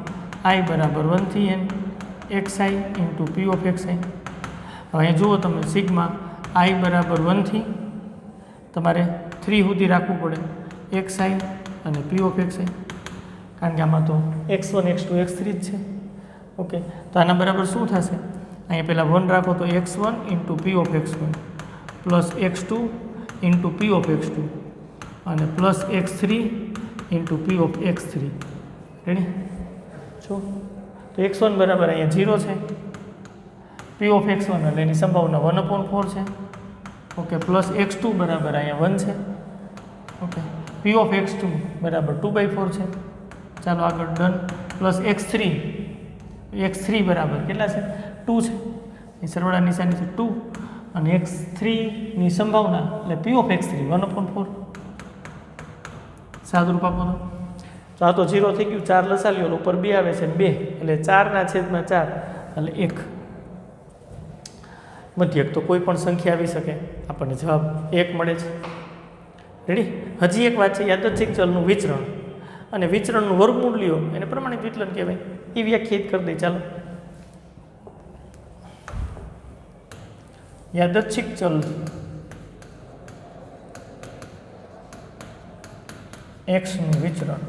[SPEAKER 1] i બરાબર 1 થી n xi into p of xi. હવે અહીંયા જુઓ તમે સિગ્મા i બરાબર 1 થી તમારે 3 સુધી રાખવું પડે xi અને p ઓફ xi કારણ કે આમાં તો x1 x2 x3 જ છે. ઓકે, તો આના બરાબર શું થશે? અહીંયા પહેલાં 1 રાખો તો x1 into p of x1 plus x2 into p of x2 અને plus x3 into p of x3. Ready? જો તો x1 બરાબર અહીંયા 0 છે, p ઓફ x1 એટલે એની સંભાવના 1/4 છે. ઓકે, પ્લસ x2 બરાબર અહીંયા 1 છે. ઓકે, p ઓફ x2 બરાબર 2/4 છે. ચાલો આગળ ડન. પ્લસ x3 બરાબર કેટલા છે? 2 છે. એ સરવાળા નિશાની છે 2 અને x3 ની સંભાવના એટલે p ઓફ x3 1/4. સાદુરૂપ આપો તો આ તો 0 થઈ ગયું. 4 લસા લ્યો ઉપર 2 આવે છે 2 એટલે 4/4 એટલે 1. મધ્યક તો કોઈ પણ સંખ્યા આવી શકે, આપણને જવાબ 1 મળે છે. રેડી? હજી એક વાત છે, યાદચ્છિક ચલનું વિચરણ અને વિચરણનું વર્ગમૂળ લ્યો એને પ્રમાણિત વિચલન કહેવાય. એ વ્યાખ્યાયિત કરી દઈએ. ચાલો, યાદચ્છિક ચલ x નું વિચરણ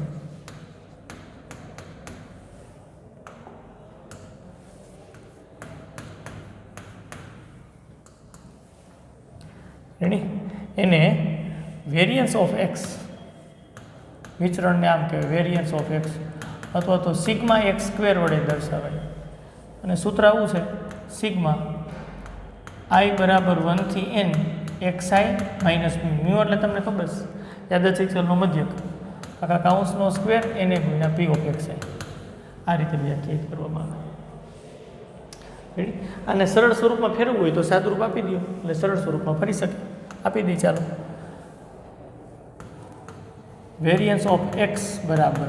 [SPEAKER 1] રેડી? એને વેરિયન્સ ઓફ x, વિચરણને આમ કહેવાય વેરિયન્સ ઓફ x અથવા તો સિગ્મા x સ્ક્વેર વડે દર્શાવાય. અને સૂત્ર આવું છે સિગ્મા i બરાબર 1 થી n xi માઇનસ મ્યુ એટલે તમને ખબર છે યાદચ્છિક ચલનો મધ્યક આખા કાઉન્સનો સ્ક્વેર એને ગુણ્યા p ઓફ xi. આ રીતે વ્યાખ્યાયિત કરવામાં આવે. રેડી? આને સરળ સ્વરૂપમાં ફેરવવું હોય તો સાદુરૂપ આપી દો એટલે સરળ સ્વરૂપમાં ફરી શકે. આપી દઈએ. ચાલો, વેરિયન્સ ઓફ x બરાબર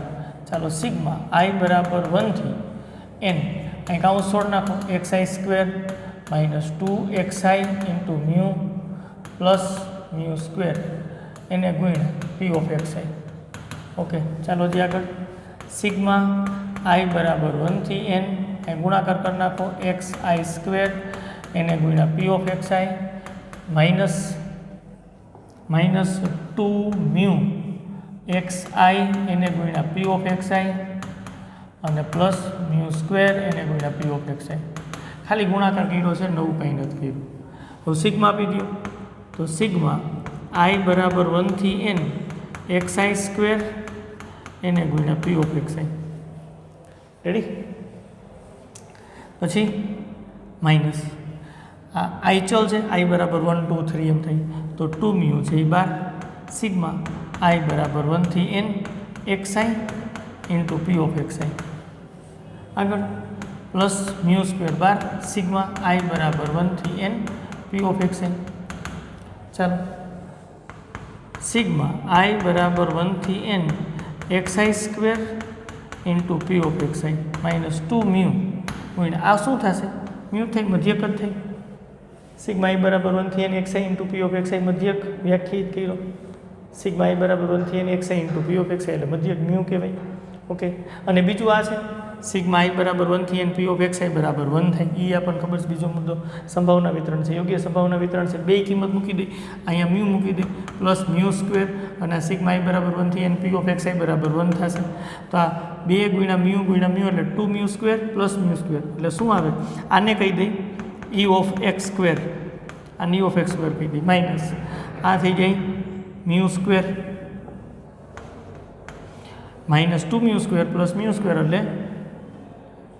[SPEAKER 1] ચાલો સિગ્મા i બરાબર 1 થી n અહીં કાઉન્સ છોડ નાખો xi square minus 2xi into mu plus mu square એને ગુણ્યા p ઓફ xi. ઓકે, ચાલો જે આગળ સિગ્મા i બરાબર 1 થી n અહીં ગુણાકાર કરી નાખો xi સ્ક્વેર એને ગુણ્યા p of xi minus 2 mu xi એને ગુણ્યા p ઓફ xi અને પ્લસ મ્યુ સ્ક્વેર એને ગુણ્યા p ઓફ xi. ખાલી ગુણાકાર કર્યો છે, નવું કંઈ નથી કર્યું. હવે સિગ્મા આપી દો તો સિગ્મા i બરાબર 1 થી n xi સ્ક્વેર એને ગુણ્યા p ઓફ xi. રેડી? પછી માઇનસ આ i ચલ છે, i બરાબર 1 2 3 એમ થઈ તો 2 મ્યુ છે એ 12 સિગ્મા i બરાબર 1 થી n xi into p of xi. આગળ plus mu square 12 sigma i બરાબર 1 થી n p ઓફ xi. ચાલો, સિગ્મા i બરાબર 1 થી n xi square into p of xi minus 2 mu ગુણ્યા આ શું થશે? મ્યુ થઈ મધ્યક જ થઈ. સિગ્મા i બરાબર 1 થી n xi into p of xi મધ્યક વ્યાખ્યાયિત કર્યો. સિગ્મા આઈ બરાબર 1 થી n xi into P of x એટલે મધ્યક મ્યુ કહેવાય. ઓકે, અને બીજું આ છે સિગ્મા આઈ બરાબર 1 થી n પી ઓફ એક્સ આઈ બરાબર 1 થાય. એ આપણને ખબર છે. બીજો મુદ્દો સંભાવના વિતરણ છે. યોગ્ય સંભાવના વિતરણ છે. બે કિંમત મૂકી દે, અહીંયા મ્યુ મૂકી દે પ્લસ મ્યુ સ્ક્વેર અને આ સિગ્મા આઈ બરાબર 1 થી n પી ઓફ એક્સ આઈ બરાબર 1 થશે. તો આ 2 ગુણ્યા મ્યુ એટલે 2 mu square plus mu square એટલે શું આવે? આને કહી દઈ e ઓફ એક્સ સ્ક્વેર, આ e ઓફ એક્સ સ્ક્વેર કહી દઈ માઇનસ આ થઈ જાય mu square minus 2 mu square plus mu square એટલે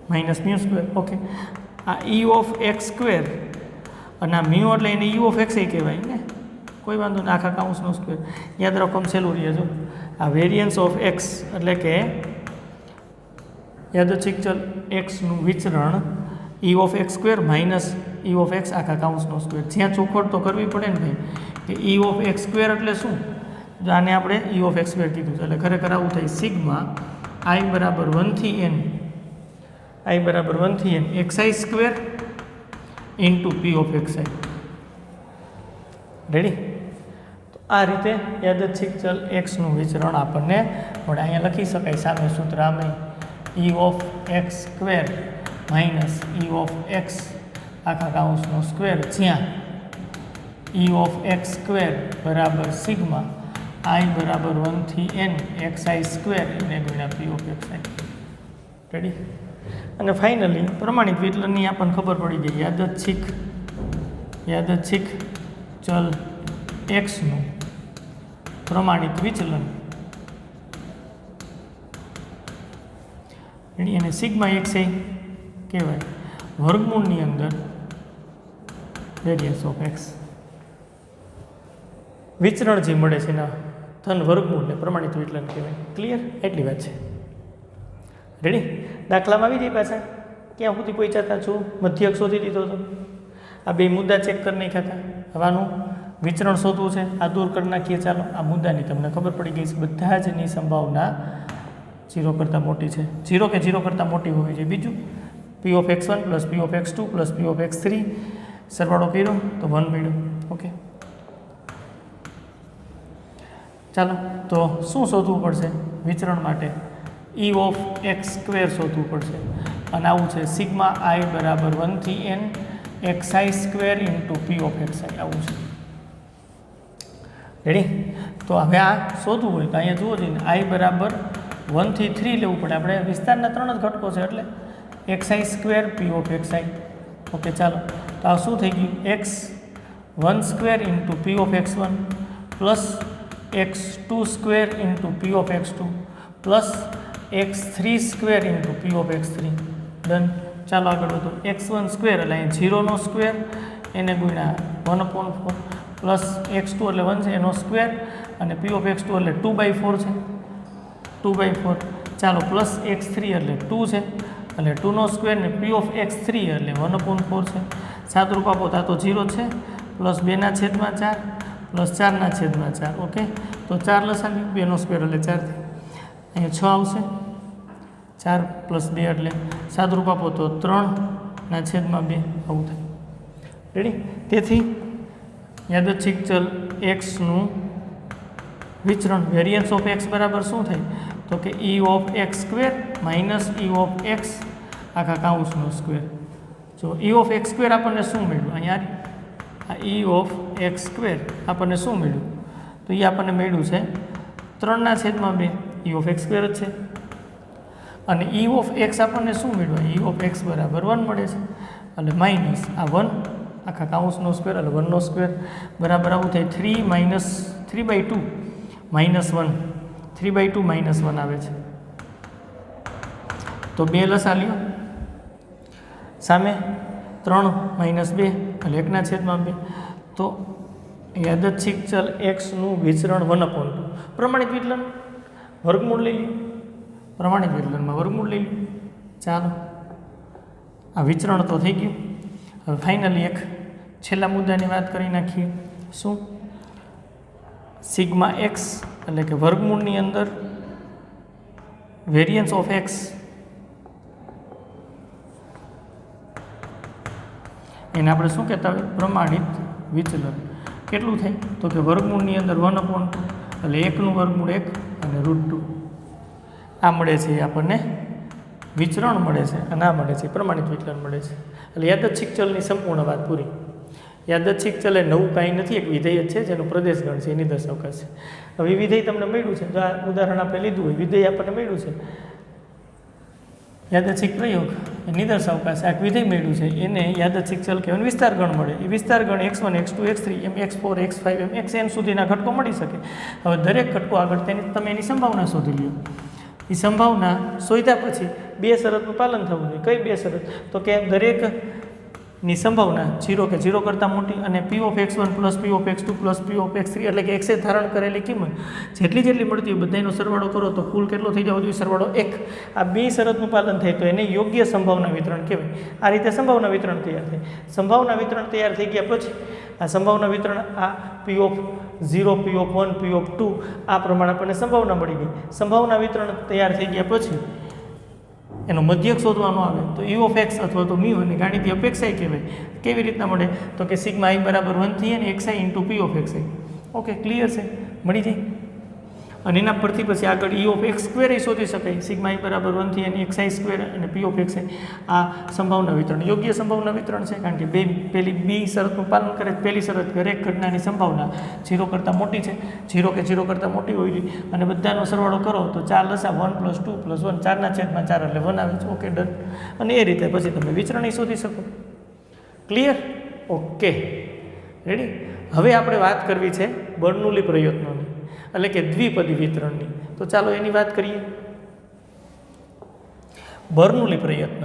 [SPEAKER 1] માઇનસ મ્યુ સ્ક્વેર. ઓકે, આ e ઓફ એક્સ સ્ક્વેર અને આ મ્યુ એટલે એને e ઓફ એક્સ એ કહેવાય ને, કોઈ વાંધો નહીં, આખા કાઉન્સનો સ્ક્વેર યાદ રાખો. સહેલું રહે જો આ વેરિયન્સ ઓફ એક્સ એટલે કે યાદચ્છિક ચલ એક્સનું વિચરણ e of x square minus e of x આખા કાઉન્સનો સ્ક્વેર. જ્યાં ચોખવટ તો કરવી પડે ને ભાઈ કે e ઓફ એક્સ સ્ક્વેર એટલે શું? જો આને આપણે e ઓફ એક્સ સ્ક્વેર કીધું છે એટલે ખરેખર આવું થાય સિગ્મા i બરાબર 1 થી n xi square into P of x I. Ready? તો આ રીતે યાદચ્છિક ચલ એક્સનું વિચરણ આપણને મળે. અહીંયા લખી શકાય સામે સૂત્ર આમે e of x square minus e of x આખા કાઉન્સનો સ્ક્વેર, જ્યાં e ઓફ એક્સ સ્ક્વેર બરાબર સિગ્મા i બરાબર 1 થી n xi સ્ક્વેર એને ગુણ્યા પી ઓફ એક્સ આઈ. રેડી? અને ફાઇનલી પ્રમાણિત વિચલનની આપણને ખબર પડી ગઈ. યાદચ્છિક ચલ એક્સનું પ્રમાણિત વિચલન એને સિગ્મા એક્સ કહેવાય. વર્ગમૂળની અંદર વેરિયન્સ ઓફ એક્સ વિચરણ જે મળે છે એના ધન વર્ગમૂળને પ્રમાણિત વિચલન કહેવાય. ક્લિયર? એટલી વાત છે. રેડી? દાખલામાં આવી જાય પાછા ક્યાં સુધી પહોંચાતા છું? મધ્યક શોધી દીધો હતો. આ બે મુદ્દા ચેક કરી નાખ્યા હતા. હવે આનું વિચરણ શોધવું છે, આ દૂર કરી નાખીએ. ચાલો, આ મુદ્દાની તમને ખબર પડી ગઈ છે. બધા જની સંભાવના 0 કરતાં મોટી છે. 0 કે 0 કરતાં મોટી હોવી જોઈએ. બીજું પી of x1 plus P of x2 plus P of x3 સરવાળો કર્યો તો 1 મળ્યો. ઓકે, ચાલો તો શું શોધવું પડશે વિચરણ માટે? e ઓફ એક્સ સ્ક્વેર શોધવું પડશે. અને આવું છે સિગ્મા i બરાબર 1 થી n xi square into P of xi આવું છે. રેડી? તો હવે આ શોધવું હોય તો અહીંયા જુઓ જોઈએ i બરાબર 1 થી 3 લેવું પડે. આપણે વિસ્તારના 3 જ ઘટકો છે એટલે xi square P of xi. Okay, ચાલો તો આ શું થઈ ગયું? x1 square into P of x1 plus x2 square into P of x2 plus x3 square into P of x3. Done. ચાલો આગળ વધો. x1 સ્ક્વેર એટલે અહીં 0નો સ્ક્વેર એને ગુણ્યા 1/4 પ્લસ x2 એટલે 1 છે એનો સ્ક્વેર અને પી ઓફ x2 એટલે 2/4 છે 2/4. ચાલો પ્લસ x3 એટલે 2 છે એટલે 2નો સ્ક્વેર ને પી ઓફ x3 એટલે 1/4 છે. સાદરૂપ આપો તો 0 છે પ્લસ 2/4 પ્લસ 4/4. ઓકે, તો 4 લસાવી 2નો સ્ક્વેર એટલે 4 થાય. અહીંયા 6 આવશે. 4 પ્લસ 2 એટલે સાદરૂપ આપો તો 3/2 આવું થાય. રેડી? તેથી યાદચ્છિક ચલ એક્સનું વિચરણ વેરિયન્સ ઓફ એક્સ બરાબર શું થાય? તો કે e of x square minus e of x આખા કાઉન્સનો સ્ક્વેર. જો e ઓફ એક્સ સ્ક્વેર આપણને શું મળ્યું? અહીંયા આ e ઓફ એક્સ સ્ક્વેર આપણને શું મળ્યું? તો એ આપણને મળ્યું છે 3/2 e ઓફ એક્સ સ્ક્વેર જ છે. અને e ઓફ એક્સ આપણને શું મળ્યું? e ઓફ એક્સ બરાબર 1 મળે છે એટલે માઇનસ આ 1 આખા કાઉન્સનો સ્ક્વેર એટલે 1નો સ્ક્વેર બરાબર આવું થાય 3/2 માઇનસ 1 3/2 માઇનસ 1 આવે છે. તો 2 લસા લ્યો સામે 3 માઇનસ 2 એટલે 1/2. તો યાદચ્છિક ચલ એક્સનું વિચરણ 1/2. પ્રમાણિત વિચલન વર્ગમૂળ લઈ લ્યો. પ્રમાણિત વિચલનમાં વર્ગમૂળ લઈ લ્યો. ચાલો આ વિચરણ તો થઈ ગયું. હવે ફાઇનલી એક છેલ્લા મુદ્દાની વાત કરી નાખીએ. શું? સિગ્મા એક્સ એટલે કે વર્ગમૂળની અંદર વેરિયન્સ ઓફ એક્સ એને આપણે શું કહેતા હોય? પ્રમાણિત વિચલન. કેટલું થાય? તો કે વર્ગમૂળની અંદર 1/2 એટલે 1નું વર્ગમૂળ 1 અને √2 આ મળે છે એ આપણને વિચરણ મળે છે અને આ મળે છે પ્રમાણિત વિચલન મળે છે. એટલે યાદચ્છિક ચલની સંપૂર્ણ વાત પૂરી. યાદચ્છિક ચલ એ નવું કાંઈ નથી, એક વિધેય જ છે જેનું પ્રદેશગણ છે, એની દર્શાવકાશ છે. હવે વિધેય તમને મળ્યું છે, જો આ ઉદાહરણ આપણે લીધું હોય, વિધેય આપણને મળ્યું છે, યાદચ્છિક પ્રયોગ નિદર્શાવકાશ આ વિધેય મળ્યું છે, એને યાદચ્છિક ચલ કહેવાય. વિસ્તાર ગણ મળે, એ વિસ્તાર ગણ x1 x2 x3 એમ x4 x5 એમ xn સુધીના ઘટકો મળી શકે. હવે દરેક ઘટકો આગળ તમે એની સંભાવના શોધી લ્યો. એ સંભાવના શોધ્યા પછી 2 શરતનું પાલન થવું જોઈએ. કઈ 2 શરત? તો કે દરેકની સંભાવના 0 કે 0 કરતાં મોટી અને p of x1 plus p of x2 plus p of x3 એટલે કે x એ ધારણ કરેલી કિંમત જેટલી મળતી હોય બધાનો સરવાળો કરો તો કુલ કેટલો થઈ જવો જોઈએ? સરવાળો 1. આ 2 શરતનું પાલન થાય તો એને યોગ્ય સંભાવના વિતરણ કહેવાય. આ રીતે સંભાવના વિતરણ તૈયાર થાય. સંભાવના વિતરણ તૈયાર થઈ ગયા પછી આ સંભાવના વિતરણ આ p of 0 p of 1 p of 2 આ પ્રમાણે આપણને સંભાવના મળી ગઈ. સંભાવના વિતરણ તૈયાર થઈ ગયા પછી એનો મધ્યક શોધવાનો આવે તો u ઓફ x અથવા તો મ્યુ અને ગાણિતીય અપેક્ષા કહેવાય. કેવી રીતના મળે? તો કે સિગ્મા i બરાબર 1 થી અને xi into p of xi. Okay, clear છે? મળી જાય. અને એના પરથી પછી આગળ e ઓફ x સ્ક્વેર એ શોધી શકાય. સિગ્મા i બરાબર 1 થી અને xi સ્ક્વેર અને p ઓફ xi. આ સંભાવના વિતરણ યોગ્ય સંભાવના વિતરણ છે, કારણ કે પહેલી બી શરતનું પાલન કરે. પહેલી શરત દરેક ઘટનાની સંભાવના 0 કરતાં મોટી છે, 0 કે 0 કરતાં મોટી હોય છે અને બધાનો સરવાળો કરો તો 4 લસા 1 + 2 + 1 4/4 એટલે 1 આવે છે. Okay, done. અને એ રીતે પછી તમે વિચરણ શોધી શકો. ક્લિયર? Okay, ready. હવે આપણે વાત કરવી છે બર્નૌલી પ્રયત્નોની, એટલે કે દ્વિપદી વિતરણની. તો ચાલો એની વાત કરીએ. બર્નૌલી પ્રયત્ન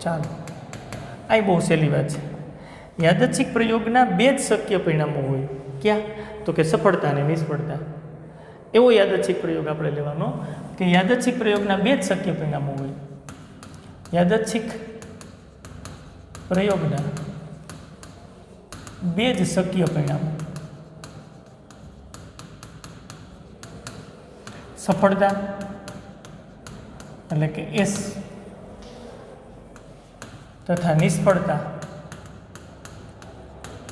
[SPEAKER 1] ચાલો, આ બહુ સહેલી વાત છે. યાદચ્છિક પ્રયોગના 2 જ શક્ય પરિણામો હોય. ક્યાં? તો કે સફળતા અને નિષ્ફળતા. એવો યાદચ્છિક પ્રયોગ આપણે લેવાનો કે યાદચ્છિક પ્રયોગના 2 જ શક્ય પરિણામો હોય. યાદચ્છિક પ્રયોગના 2 જ શક્ય પરિણામો, સફળતા એટલે કે S તથા નિષ્ફળતા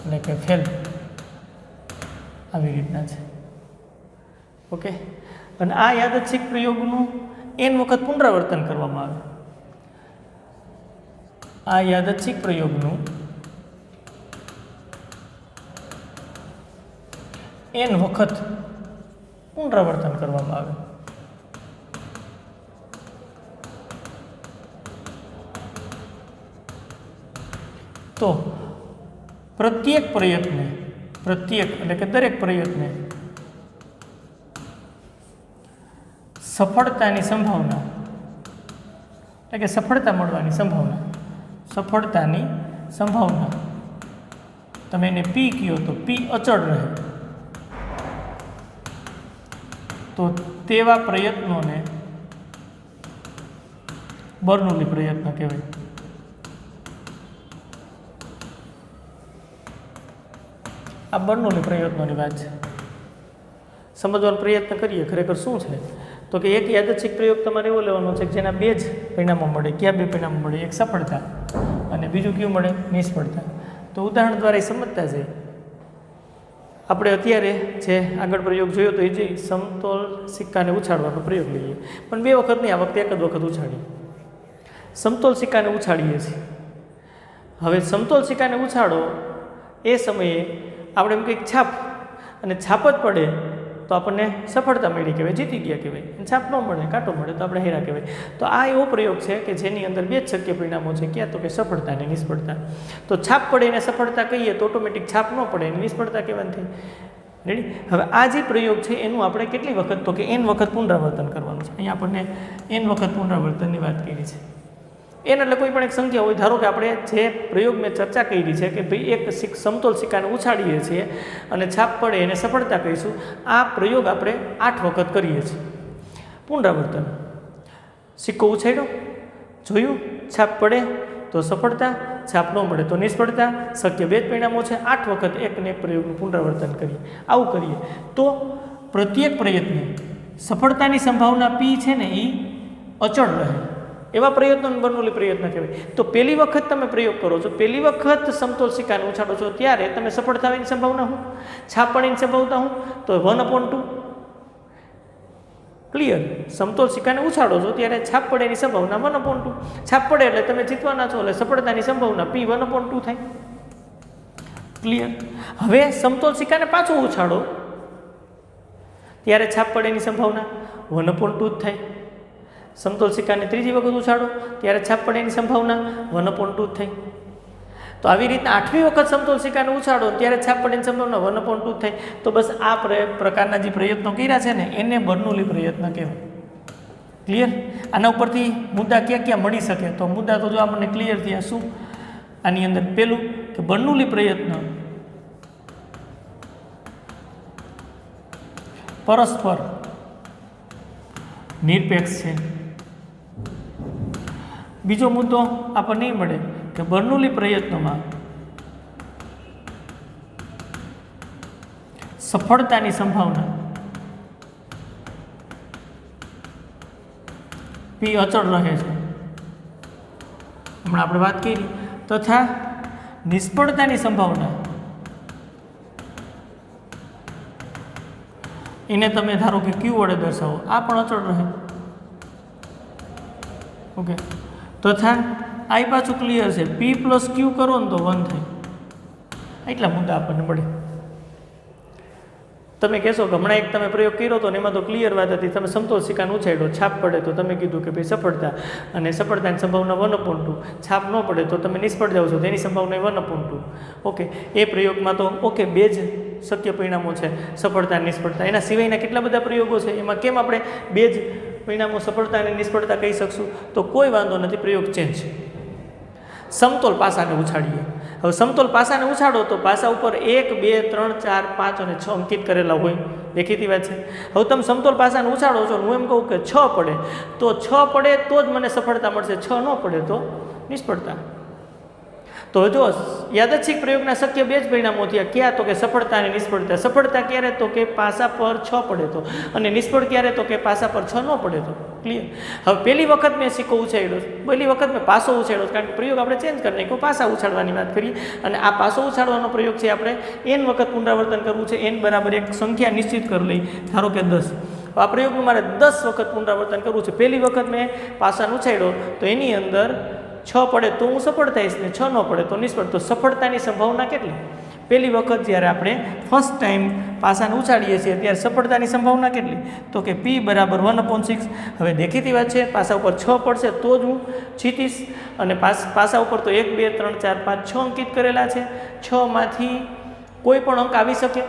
[SPEAKER 1] એટલે કે ફેલ. આવી રીતના છે. ઓકે, અને આ યાદચ્છિક પ્રયોગનું n વખત પુનરાવર્તન કરવામાં આવે. આ યાદચ્છિક પ્રયોગનું n વખત પુનરાવર્તન કરવામાં આવે. તો પ્રત્યેક એટલે કે દરેક પ્રયત્ને સફળતાની સંભાવના એટલે કે સફળતા મળવાની સફળતાની સંભાવના તમે એને p કહો તો p અચળ રહે. તો તેવા પ્રયત્નોને બર્નૌલી પ્રયત્ન કહેવાય. આ બર્નૌલી પ્રયત્નોની વાત છે. સમજવાનો પ્રયત્ન કરીએ ખરેખર શું છે. તો કે એક યાદચ્છિક પ્રયોગ તમારે એવો લેવાનો છે કે જેના 2 જ પરિણામો મળે. કયા 2 પરિણામો મળે? એક સફળતા અને બીજું કયું મળે? નિષ્ફળતા. તો ઉદાહરણ દ્વારા એ સમજતા જઈએ. આપણે અત્યારે જે આગળ પ્રયોગ જોયો તો એ જે સમતોલ સિક્કાને ઉછાળવાનો પ્રયોગ લઈએ, પણ 2 વખત નહીં, આ વખતે એક જ વખત ઉછાળીએ. સમતોલ સિક્કાને ઉછાળીએ છીએ. હવે સમતોલ સિક્કાને ઉછાળો એ સમયે આપણે એમ કંઈક છાપ અને છાપ જ પડે તો આપણને સફળતા મળી કહેવાય, જીતી ગયા કહેવાય. છાપ ન મળે, કાંટો મળે તો આપણે હેરા કહેવાય. તો આ એવો પ્રયોગ છે કે જેની અંદર 2 જ શક્ય પરિણામો છે. ક્યાં? તો કે સફળતા અને નિષ્ફળતા. તો છાપ પડે એને સફળતા કહીએ તો ઓટોમેટિક છાપ ન પડે એને નિષ્ફળતા કહેવાની થઈ. રેડી? હવે આ જે પ્રયોગ છે એનું આપણે કેટલી વખત? તો કે n વખત પુનરાવર્તન કરવાનું છે. અહીંયા આપણને n વખત પુનરાવર્તનની વાત કરી છે. n એટલે કોઈ પણ એક સંખ્યા હોય. ધારો કે આપણે જે પ્રયોગ મેં ચર્ચા કરી છે કે ભાઈ એક સમતોલ સિક્કાને ઉછાળીએ છીએ અને છાપ પડે એને સફળતા કહીશું. આ પ્રયોગ આપણે 8 વખત કરીએ છીએ. પુનરાવર્તન. સિક્કો ઉછાળ્યો, જોયું, છાપ પડે તો સફળતા, છાપ ન મળે તો નિષ્ફળતા. શક્ય 2 જ પરિણામો છે. 8 વખત એકને એક પ્રયોગનું પુનરાવર્તન કરીએ. આવું કરીએ તો પ્રત્યેક પ્રયત્ને સફળતાની સંભાવના p છે ને એ અચળ રહે. એવા પ્રયત્નોને બર્નોલી પ્રયત્ન કહેવાય. તો પહેલી વખત તમે પ્રયોગ કરો છો, પહેલી વખત સમતોલ સિક્કાને ઉછાળો છો ત્યારે તમે સફળ થવાની સંભાવના શું, છાપ પડવાની સંભાવના શું, તો 1/2. ક્લિયર? સમતોલ સિક્કાને ઉછાળો છો ત્યારે છાપ પડેની સંભાવના 1/2. છાપ પડે એટલે તમે જીતવાના છો, એટલે સફળતાની સંભાવના P 1/2 થાય. ક્લિયર? હવે સમતોલ સિક્કાને પાછો ઉછાળો ત્યારે છાપ પડેની સંભાવના 1/2 જ થાય. સમતોલ સિક્કાને ત્રીજી વખત ઉછાળો ત્યારે છાપ પડેની સંભાવના 1/2 જ થાય. તો આવી રીતના 8મી વખત સમતોલ સિક્કાને ઉછાળો ત્યારે છાપ પડેની સંભાવના 1/2 થાય. તો બસ આ પ્રકારના જે પ્રયત્નો કર્યા છે ને એને બર્નોલી પ્રયત્ન કહેવાય. ક્લિયર? આના ઉપરથી મુદ્દા ક્યાં ક્યાં મળી શકે, તો મુદ્દા તો જો આપણને ક્લિયર થયા. શું? આની અંદર પેલું કે બર્નોલી પ્રયત્ન પરસ્પર નિરપેક્ષ છે. બીજો મુદ્દો આપણને નહીં મળે કે બર્નોલી પ્રયત્નોમાં સફળતાની સંભાવના P અચળ રહે છે, હમણાં આપણે વાત કરી, તથા નિષ્ફળતાની સંભાવના એને તમે ધારો કે Q વડે દર્શાવો, આ પણ અચળ રહે. ઓકે, તથા આ પાછું ક્લિયર છે, P + Q કરો ને તો 1 થાય. એટલા મુદ્દા આપણને મળે. તમે કહેશો કે હમણાં એક તમે પ્રયોગ કર્યો હતો ને એમાં તો ક્લિયર વાત હતી, તમે સમતોલ સિક્કાને ઉછાળ્યો, છાપ પડે તો તમે કીધું કે ભાઈ સફળતા, અને સફળતાની સંભાવના 1/2. છાપ ન પડે તો તમે નિષ્ફળ જાઓ છો, તેની સંભાવના 1/2. ઓકે, એ પ્રયોગમાં તો ઓકે 2 જ શક્ય પરિણામો છે, સફળતા અને નિષ્ફળતા. એના સિવાયના કેટલા બધા પ્રયોગો છે, એમાં કેમ આપણે 2 જ પરિણામો સફળતા અને નિષ્ફળતા કહી શકશું? તો કોઈ વાંધો નથી, પ્રયોગ ચેન્જ. સમતોલ પાસાને ઉછાળીએ. હવે સમતોલ પાસાને ઉછાળો તો પાસા ઉપર 1, 2, 3, 4, 5 અને 6 અંકિત કરેલા હોય, દેખીતી વાત છે. હવે તમે સમતોલ પાસાને ઉછાળો છો, હું એમ કહું કે 6 પડે, તો 6 પડે તો જ મને સફળતા મળશે, 6 ન પડે તો નિષ્ફળતા. તો જો યાદચ્છિક પ્રયોગના શક્ય 2 જ પરિણામો થયા. ક્યાં? તો કે સફળતા અને નિષ્ફળતા. સફળતા ક્યારે? તો કે પાસા પર 6 પડે તો, અને નિષ્ફળ ક્યારે? તો કે પાસા પર 6 ન પડે તો. ક્લિયર? હવે પહેલી વખત મેં સિક્કો ઉછાળ્યો, પહેલી વખત મેં પાસો ઉછાળ્યો, કારણ કે પ્રયોગ આપણે ચેન્જ કરી નાખ્યો, પાસા ઉછાળવાની વાત કરીએ. અને આ પાસો ઉછાળવાનો પ્રયોગ છે આપણે n વખત પુનરાવર્તન કરવું છે. n બરાબર એક સંખ્યા નિશ્ચિત કરી લઈ, ધારો કે 10. આ પ્રયોગનું મારે 10 વખત પુનરાવર્તન કરવું છે. પહેલી વખત મેં પાસાને ઉછાળ્યો તો એની અંદર 6 પડે તો હું સફળ થઈશ ને 6 ન પડે તો નિષ્ફળ. તો સફળતાની સંભાવના કેટલી? પહેલી વખત જ્યારે આપણે ફર્સ્ટ ટાઈમ પાસાને ઉછાળીએ છીએ ત્યારે સફળતાની સંભાવના કેટલી? તો કે P = 1/6. હવે દેખીતી વાત છે, પાસા ઉપર 6 પડશે તો જ હું જીતીશ, અને પાસા ઉપર તો 1, 2, 3, 4, 5, 6 અંકિત કરેલા છે. 6 માંથી કોઈ પણ અંક આવી શકે,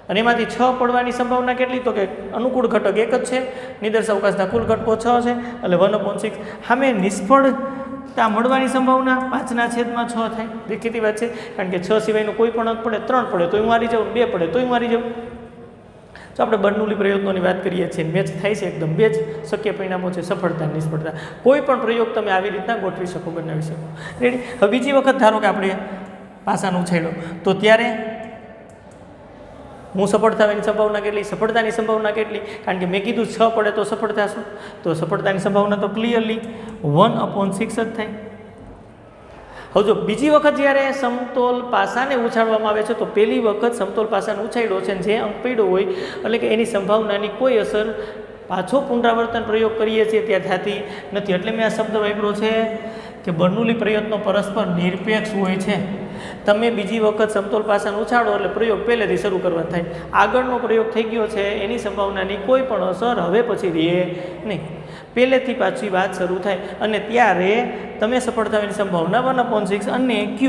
[SPEAKER 1] અને એમાંથી 6 પડવાની સંભાવના કેટલી? તો કે અનુકૂળ ઘટક 1 જ છે, નિદર્શ અવકાશના કુલ ઘટકો 6 છે, એટલે 1/6. સામે નિષ્ફળતા મળવાની સંભાવના 5/6 થાય. દેખીતી વાત છે, કારણ કે 6 સિવાયનો કોઈ પણ અંક પડે, 3 પડે તો હું હારી જાઉં, 2 પડે તો હું હારી જાઉં. તો આપણે બર્નોલી પ્રયોગોની વાત કરીએ છીએ, મેચ થાય છે એકદમ. 2 જ શક્ય પરિણામો છે, સફળતા અને નિષ્ફળતા. કોઈ પણ પ્રયોગ તમે આવી રીતના ગોઠવી શકો, બનાવી શકો. રેડી? હવે બીજી વખત ધારો કે આપણે પાસાનો ઉછાળ્યો, તો ત્યારે હું સફળ થવાની સંભાવના કેટલી? સફળતાની સંભાવના કેટલી? કારણ કે મેં કીધું 6 પડે તો સફળ થશું, તો સફળતાની સંભાવના તો ક્લિયરલી 1/6 જ થાય. હવે જો બીજી વખત જ્યારે સમતોલ પાસાને ઉછાળવામાં આવે છે, તો પહેલી વખત સમતોલ પાસાને ઉછાળ્યો છે, જે અંક પડ્યો હોય એટલે કે એની સંભાવનાની કોઈ અસર પાછો પુનરાવર્તન પ્રયોગ કરીએ છીએ ત્યાં થતી નથી. એટલે મેં આ શબ્દ વાપર્યો છે કે બર્નોલી પ્રયત્નો પરસ્પર નિરપેક્ષ હોય છે. તમે બીજી વખત સમતોલ પાસાને ઉછાળો એટલે પ્રયોગ પહેલેથી શરૂ કરવા થાય. આગળનો પ્રયોગ થઈ ગયો છે, એની સંભાવનાની કોઈ પણ અસર હવે પછી રહે નહીં, પહેલેથી પાછી વાત શરૂ થાય. અને ત્યારે તમે સફળ થવાની સંભાવના 1/6 અને Q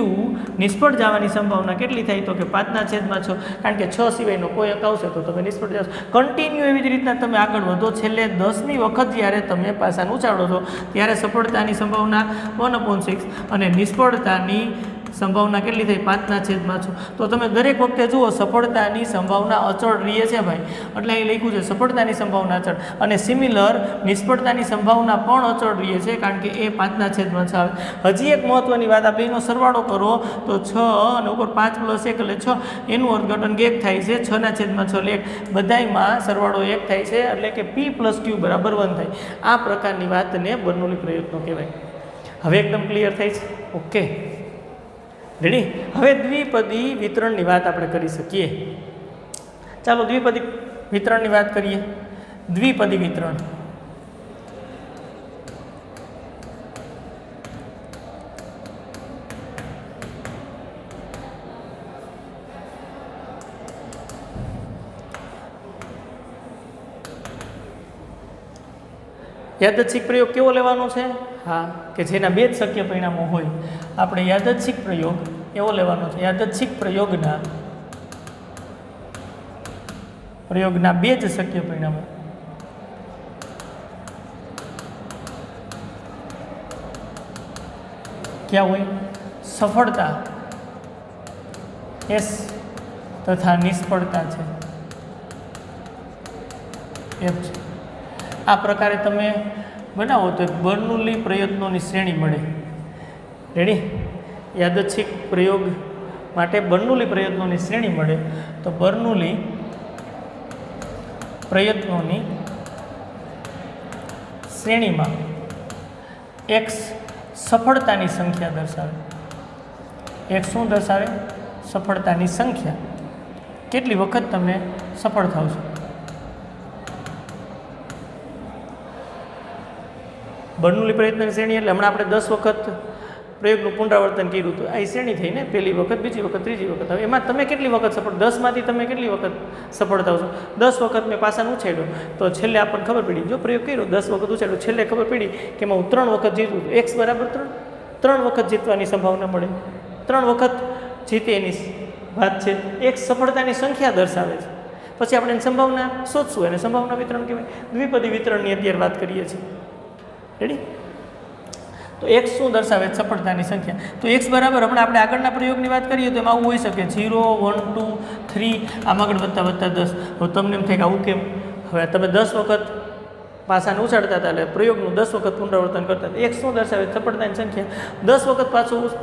[SPEAKER 1] નિષ્ફળ જવાની સંભાવના કેટલી થાય? તો કે 5/6. કારણ કે 6 સિવાયનો કોઈ અંક આવશે તો તમે નિષ્ફળ જશો. કન્ટિન્યુ એવી જ રીતના તમે આગળ વધો. છેલ્લે 10મી વખત જ્યારે તમે પાસાને ઉછાળો છો ત્યારે સફળતાની સંભાવના 1/6 અને નિષ્ફળતાની સંભાવના કેટલી થઈ 5/6. તો તમે દરેક વખતે જુઓ સફળતાની સંભાવના અચળ રહે છે ભાઈ, એટલે અહીં લખ્યું છે સફળતાની સંભાવના અચળ, અને સિમિલર નિષ્ફળતાની સંભાવના પણ અચળ રહે છે, કારણ કે એ 5/6 આવે. હજી એક મહત્વની વાત, આ બેનો સરવાળો કરો તો 6 અને ઉપર 5 + 1 એટલે 6, એનું અર્થઘટન 1 થાય છે. 6/6 1, બધાયમાં સરવાળો 1 થાય છે, એટલે કે P + Q = 1 થાય. આ પ્રકારની વાતને બર્નોલી પ્રયત્નો કહેવાય. હવે એકદમ ક્લિયર થઈ છે? Okay, ready. હવે દ્વિપદી વિતરણની વાત આપણે કરી શકીએ. ચાલો દ્વિપદી વિતરણની વાત કરીએ. દ્વિપદી વિતરણ, યાદચ્છિક પ્રયોગ કેવો લેવાનો છે? હા, કે જેના બે જ શક્ય પરિણામો હોય. આપણે યાદચ્છિક પ્રયોગ એવો લેવાનો છે, યાદચ્છિક પ્રયોગના બે જ શક્ય પરિણામો. ક્યાં હોય? સફળતા S તથા નિષ્ફળતા છે F છે. આ પ્રકારે તમે બનાવો તો બર્નોલી પ્રયત્નોની શ્રેણી મળે. રેડી? યાદચ્છિક પ્રયોગ માટે બર્નોલી પ્રયત્નોની શ્રેણી મળે. તો બર્નોલી પ્રયત્નોની શ્રેણીમાં x સફળતાની સંખ્યા દર્શાવે. x શું દર્શાવે? સફળતાની સંખ્યા. કેટલી વખત તમે સફળ થાવ છો. બર્નોલી પ્રયત્નની શ્રેણી એટલે હમણાં આપણે 10 વખત પ્રયોગનું પુનરાવર્તન કર્યું હતું, આ શ્રેણી થઈને પહેલી વખત, બીજી વખત, ત્રીજી વખત. હવે એમાં તમે કેટલી વખત સફળ, 10માંથી તમે કેટલી વખત સફળ થાવ છો? 10 વખત મેં પાસાને ઉછાળ્યો તો છેલ્લે આપણને ખબર પડી, જો પ્રયોગ કર્યો 10 વખત ઉછાળ્યો, છેલ્લે ખબર પડી કે એમાં હું 3 વખત જીતું, x = 3 વખત જીતવાની સંભાવના મળે. 3 વખત જીતે એની વાત છે. એક સફળતાની સંખ્યા દર્શાવે છે. પછી આપણે એની સંભાવના શોધશું, એને સંભાવના વિતરણ કહેવાય. દ્વિપદી વિતરણની અત્યારે વાત કરીએ છીએ. રેડી? તો x શું દર્શાવે? સફળતાની સંખ્યા. તો x બરાબર, હમણાં આપણે આગળના પ્રયોગની વાત કરીએ તો એમાં આવું હોઈ શકે 0 1 2 3, આમ આગળ વધતા 10. હવે તમને એમ થાય કે આવું કેમ? હવે તમે 10 વખત પાસાને ઉછાળતા હતા, એટલે પ્રયોગનું 10 વખત પુનરાવર્તન કરતા હતા. x શું દર્શાવે? સફળતાની સંખ્યા. 10 વખત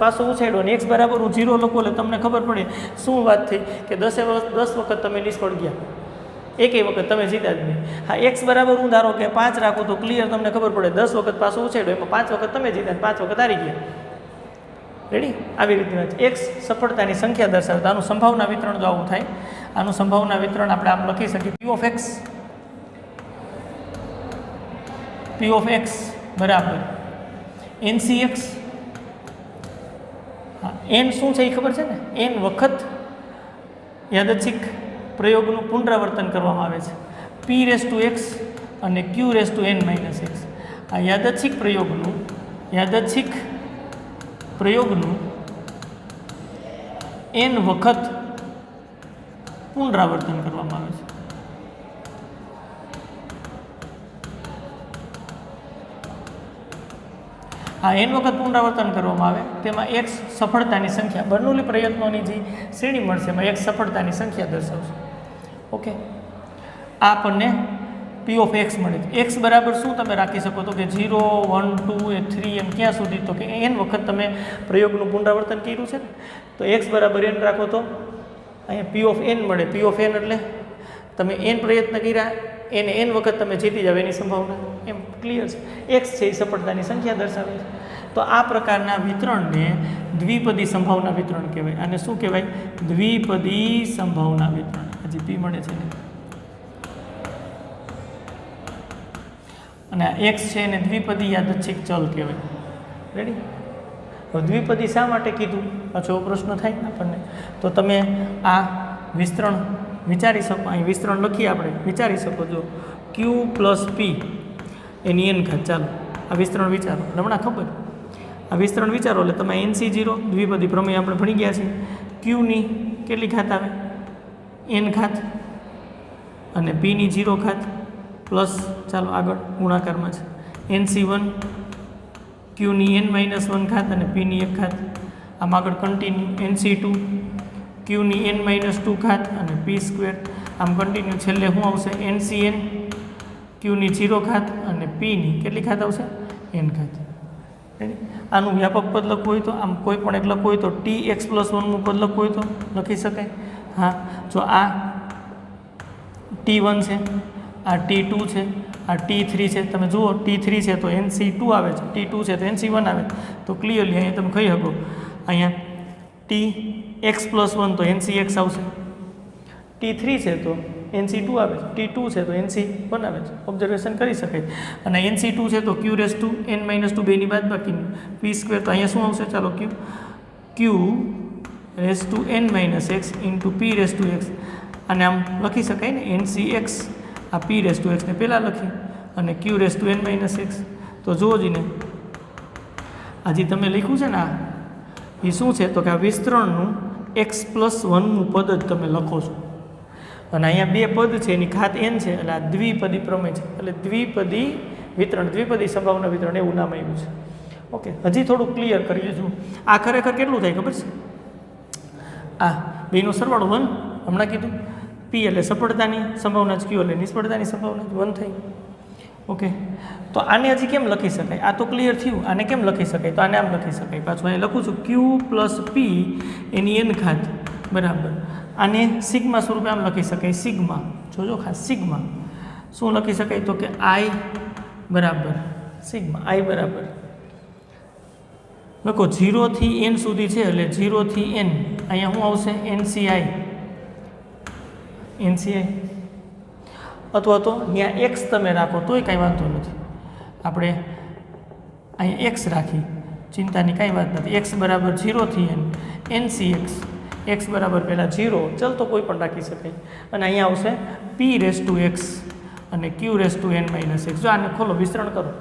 [SPEAKER 1] પાછો ઉછાળ્યો અને x બરાબર હું 0 લખું એટલે તમને ખબર પડે શું વાત થઈ કે 10 વખત તમે નિષ્ફળ ગયા, એકેય વખત તમે જીત્યા જ નહીં. હા, x બરાબર હું ધારો કે 5 રાખું તો ક્લિયર તમને ખબર પડે 10 વખત પાછો ઉછાળ્યો, એમાં 5 વખત તમે જીત્યા, 5 વખત હારી ગયા. રેડી? આવી રીતની વાત. x સફળતાની સંખ્યા દર્શાવે. તો આનું સંભાવના વિતરણ જો આવું થાય, આનું સંભાવના વિતરણ આપણે આમ લખી શકીએ. P of x બરાબર NCx. હા, n શું છે એ ખબર છે ને? n વખત યાદચ્છિક પ્રયોગનું પુનરાવર્તન કરવામાં આવે છે. P⁻x અને Q⁻n−x. આ યાદચ્છિક પ્રયોગનું n વખત પુનરાવર્તન કરવામાં આવે છે. આ n વખત પુનરાવર્તન કરવામાં આવે, તેમાં x સફળતાની સંખ્યા, બર્નોલી પ્રયત્નોની જે શ્રેણી મળશે એમાં x સફળતાની સંખ્યા દર્શાવશે. ઓકે, આ આપણને P of x મળે છે. x બરાબર શું તમે રાખી શકો તો કે 0 1 2 3 એમ ક્યાં સુધી? તો કે n વખત તમે પ્રયોગનું પુનરાવર્તન કર્યું છે ને, તો x બરાબર n રાખો તો અહીંયા P of n મળે. P of n એટલે તમે n પ્રયત્ન કર્યા, એને n વખત તમે જીતી જાવ એની સંભાવના. એમ ક્લિયર છે? x છે એ સફળતાની સંખ્યા દર્શાવે છે. તો આ પ્રકારના વિતરણને દ્વિપદી સંભાવના વિતરણ કહેવાય. અને શું કહેવાય? દ્વિપદી સંભાવના વિતરણ. હજી P મળે છે અને આ x છે એને દ્વિપદી યાદચ્છિક ચલ કહેવાય. રેડી? હવે દ્વિપદી શા માટે કીધું? પાછો પ્રશ્ન થાય ને આપણને. તો તમે આ વિસ્તરણ વિચારી શકો, અહીં વિસ્તરણ લખીએ આપણે, વિચારી શકો. જો Q + P એની n ઘાત. ચાલો આ વિસ્તરણ વિચારો, હમણાં ખબર આ વિસ્તરણ વિચારો એટલે તમે NC0 દ્વિપદી પ્રમેય આપણે ભણી ગયા છીએ. Qની કેટલી ઘાત આવે? n ઘાત અને Pની 0 ઘાત પ્લસ, ચાલો આગળ ગુણાકારમાં છે, NC1 Qની n-1 ઘાત અને Pની 1 ઘાત. આમ આગળ કન્ટિન્યુ NC2 ક્યુની n-2 ઘાત અને p², આમ કન્ટિન્યુ છેલ્લે શું આવશે NCn ક્યુની 0 ઘાત અને pની કેટલી ઘાત આવશે n ઘાત. આનું વ્યાપક પદ લખવું હોય તો આમ કોઈ પણ એક લખવું હોય તો tx+1 નું પદ લખવું હોય તો લખી શકાય. હા, જો આ t1 છે, આ t2 છે, આ t3 છે. તમે જુઓ t3 છે તો NC2 આવે છે, t2 છે તો NC1 આવે, તો ક્લિયરલી અહીંયા તમે કહી શકો અહીંયા tx+1 તો NCx આવશે, t3 છે તો NC2 આવે છે, t2 છે તો NC1 આવે છે. ઓબ્ઝર્વેશન કરી શકાય. અને NC2 છે તો q⁻n-2 બેની બાદબાકીની p² તો અહીંયા શું આવશે, ચાલો q⁻n-x p⁻x અને આમ લખી શકાય ને NCx આ p⁻x ને પહેલાં લખી અને q⁻n-x. તો જુઓ જીને આ જે તમે લખ્યું છે ને આ એ શું છે તો કે આ વિસ્તરણનું x+1 નું પદ જ તમે લખો છો અને અહીંયા બે પદ છે એની ઘાત n છે એટલે આ દ્વિપદી પ્રમેય છે, એટલે દ્વિપદી વિતરણ, દ્વિપદી સંભાવના વિતરણ એવું નામ આવ્યું છે. ઓકે, હજી થોડું ક્લિયર કરી લેજો. આ ખરેખર કેટલું થાય ખબર છે, આ બેનો સરવાળો 1 હમણાં કીધું, p એટલે સફળતાની સંભાવના જ, q એટલે નિષ્ફળતાની સંભાવના જ 1 થઈ. ઓકે, તો આને હજી કેમ લખી શકાય, આ તો ક્લિયર થયું, આને કેમ લખી શકાય, તો આને આમ લખી શકાય. પાછું અહીં લખું છું q + p એની n ઘાત બરાબર, આને સિગ્મા સ્વરૂપે આમ લખી શકાય, સિગ્મા. જોજો ખાસ સિગ્મા શું લખી શકાય તો કે i બરાબર સિગ્મા, i બરાબર લખો 0 થી n સુધી છે એટલે 0 થી n, અહીંયા શું આવશે NCi અથવા તો ત્યાં x તમે રાખો તોય કાંઈ વાંધો નથી, આપણે અહીંયા x રાખી, ચિંતાની કાંઈ વાત નથી. x બરાબર 0 થી n NCx, x બરાબર પહેલાં 0 ચાલ તો કોઈ પણ રાખી શકાય અને અહીંયા આવશે p⁻x અને q⁻n-x. જો આને ખોલો વિસ્તરણ કરો,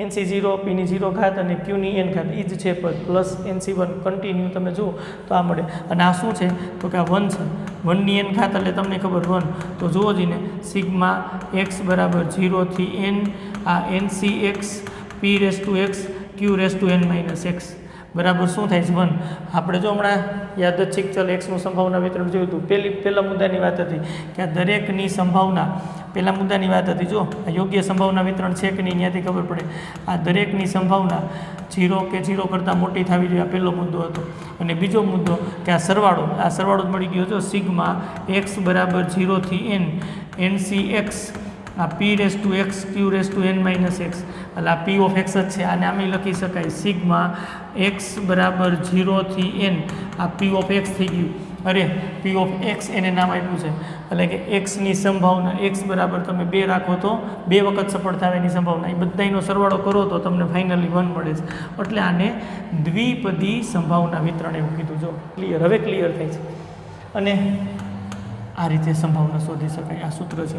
[SPEAKER 1] NC0 p ની 0 ઘાત અને qની n ઘાત એ જ છે પદ પ્લસ NC1 કન્ટિન્યુ તમે જુઓ તો આ મળે. અને આ શું છે તો કે આ 1 છે, 1ની n ઘાત એટલે તમને ખબર 1, તો જુઓ જીને સિગ્મા x બરાબર 0 થી n આ NCx p⁻x q⁻n-x બરાબર શું થાય છે 1. આપણે જો હમણાં યાદચ્છિક ચલ xનું સંભાવના વિતરણ જોયું હતું, પહેલા મુદ્દાની વાત હતી કે આ દરેકની સંભાવના, પહેલા મુદ્દાની વાત હતી જો આ યોગ્ય સંભાવના વિતરણ છે કે નહીં ત્યાંથી ખબર પડે. આ દરેકની સંભાવના 0 કે 0 કરતાં મોટી થવી જોઈએ, આ પહેલો મુદ્દો હતો. અને બીજો મુદ્દો કે આ સરવાળો જ મળી ગયો જો સિગ્મા x બરાબર 0 થી n NCx આ p⁻x q⁻n-x એટલે આ p(x) જ છે, આને આમે લખી શકાય સિગ્મા x બરાબર 0 થી n આ p(x) થઈ ગયું. અરે p(x) એને નામ આપ્યું છે એટલે કે xની સંભાવના x બરાબર તમે 2 રાખો તો 2 વખત સફળ થવાની સંભાવના, એ બધાનો સરવાળો કરો તો તમને ફાઇનલી 1 મળે છે. એટલે આને દ્વિપદી સંભાવના વિતરણ એવું કીધું. જો ક્લિયર, હવે ક્લિયર થાય છે. અને આ રીતે સંભાવના શોધી શકાય. આ સૂત્ર છે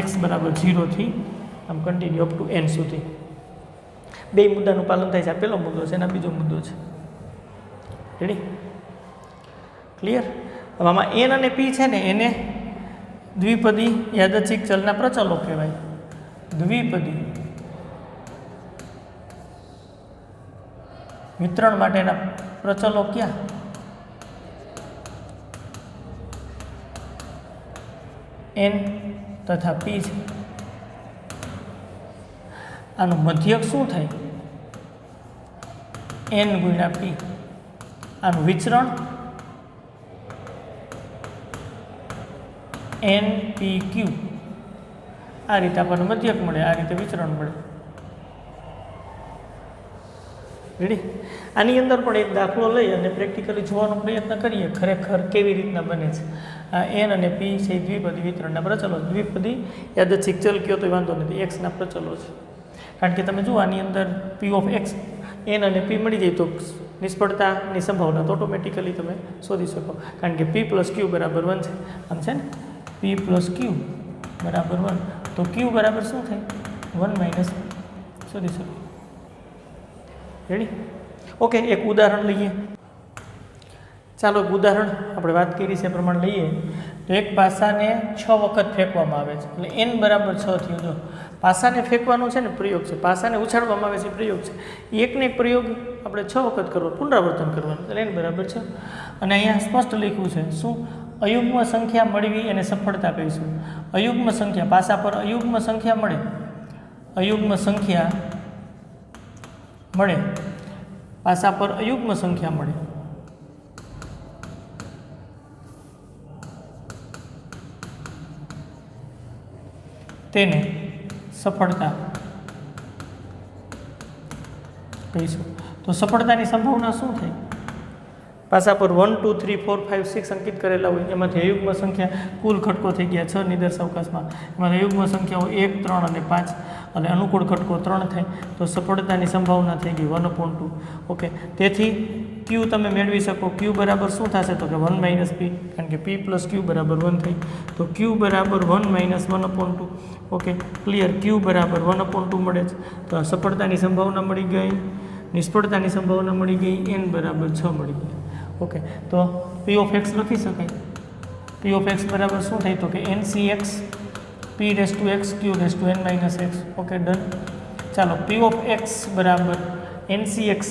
[SPEAKER 1] x બરાબર 0 થી આમ કન્ટિન્યુ અપ ટુ n સુધી. બે મુદ્દાનું પાલન થાય છે. આ પહેલો મુદ્દો છે અને આ બીજો મુદ્દો છે. રેડી? ક્લિયર? હવે આમાં n અને p છે ને એને દ્વિપદી યાદચ્છિક ચલના પ્રચલો કહેવાય. દ્વિપદી વિતરણ માટેના પ્રચલો ક્યાં? n તથા p છે. આનું મધ્યક શું થાય? n ગુણ્યા p. આનું વિચરણ NPQ. આ રીતે આપણને મધ્યક મળે, આ રીતે વિચરણ મળે. રેડી? આની અંદર પણ એક દાખલો લઈ અને પ્રેક્ટિકલી જોવાનો પ્રયત્ન કરીએ ખરેખર કેવી રીતના બને છે. n અને p છે દ્વિપદી વિતરણના પ્રચલો. દ્વિપદી યાદચ્છિક ચલ કયો તો વાંધો નથી, x ના પ્રચલો છે. કારણ કે તમે જુઓ આની અંદર p(x) n અને p મળી જાય તો નિષ્ફળતાની સંભાવના તો ઓટોમેટિકલી તમે શોધી શકો. કારણ કે p + q બરાબર 1 છે. આમ છે ને p + q બરાબર 1, તો q બરાબર શું થાય? 1 - શોધી શકો. રેડી? ઓકે, એક ઉદાહરણ લઈએ. ચાલો એક ઉદાહરણ આપણે વાત કરી છે એ પ્રમાણે લઈએ તો એક પાસાને 6 વખત ફેંકવામાં આવે છે એટલે n બરાબર 6 થયું. જો પાસાને ફેંકવાનો છે ને પ્રયોગ છે, પાસાને ઉછાળવામાં આવે છે પ્રયોગ છે, એકને એક પ્રયોગ આપણે 6 વખત કરવો, પુનરાવર્તન કરવાનું એટલે n બરાબર 6. અને અહીંયા સ્પષ્ટ લખ્યું છે શું? અયુગ્મ સંખ્યા મળવી એને સફળતા કહીશું. અયુગ્મ સંખ્યા પાસા પર અયુગ્મ સંખ્યા મળે, અયુગ્મ સંખ્યા મળે, પાસા પર અયુગ્મ સંખ્યા મળે તેને સફળતા કહીશું. તો સફળતાની સંભાવના શું થાય? પાસા પર 1 2 3 4 5 6 અંકિત કરેલા હોય એમાંથી અયુગ્મ સંખ્યા કુલ ઘટકો થઈ ગયા 6 નિદર્શ અવકાશમાં, એમાંથી અયુગ્મ સંખ્યાઓ 1 3 અને 5 અને અનુકૂળ ઘટકો 3 થાય તો સફળતાની સંભાવના થઈ ગઈ 1/2. ઓકે, તેથી ક્યુ તમે મેળવી શકો. ક્યુ બરાબર શું થશે? તો કે 1 - p, કારણ કે p + q બરાબર 1 થઈ. તો ક્યુ બરાબર 1 - 1/2. Okay, clear. ક્યુ બરાબર 1/2 મળે છે તો આ સફળતાની સંભાવના મળી ગઈ, નિષ્ફળતાની સંભાવના મળી ગઈ, n બરાબર 6 મળી ગઈ. ઓકે, તો p of x લખી શકાય. p of x બરાબર શું થાય? તો કે ncx p⁻x q⁻n - x. Okay, done. ચાલો, p of x બરાબર ncx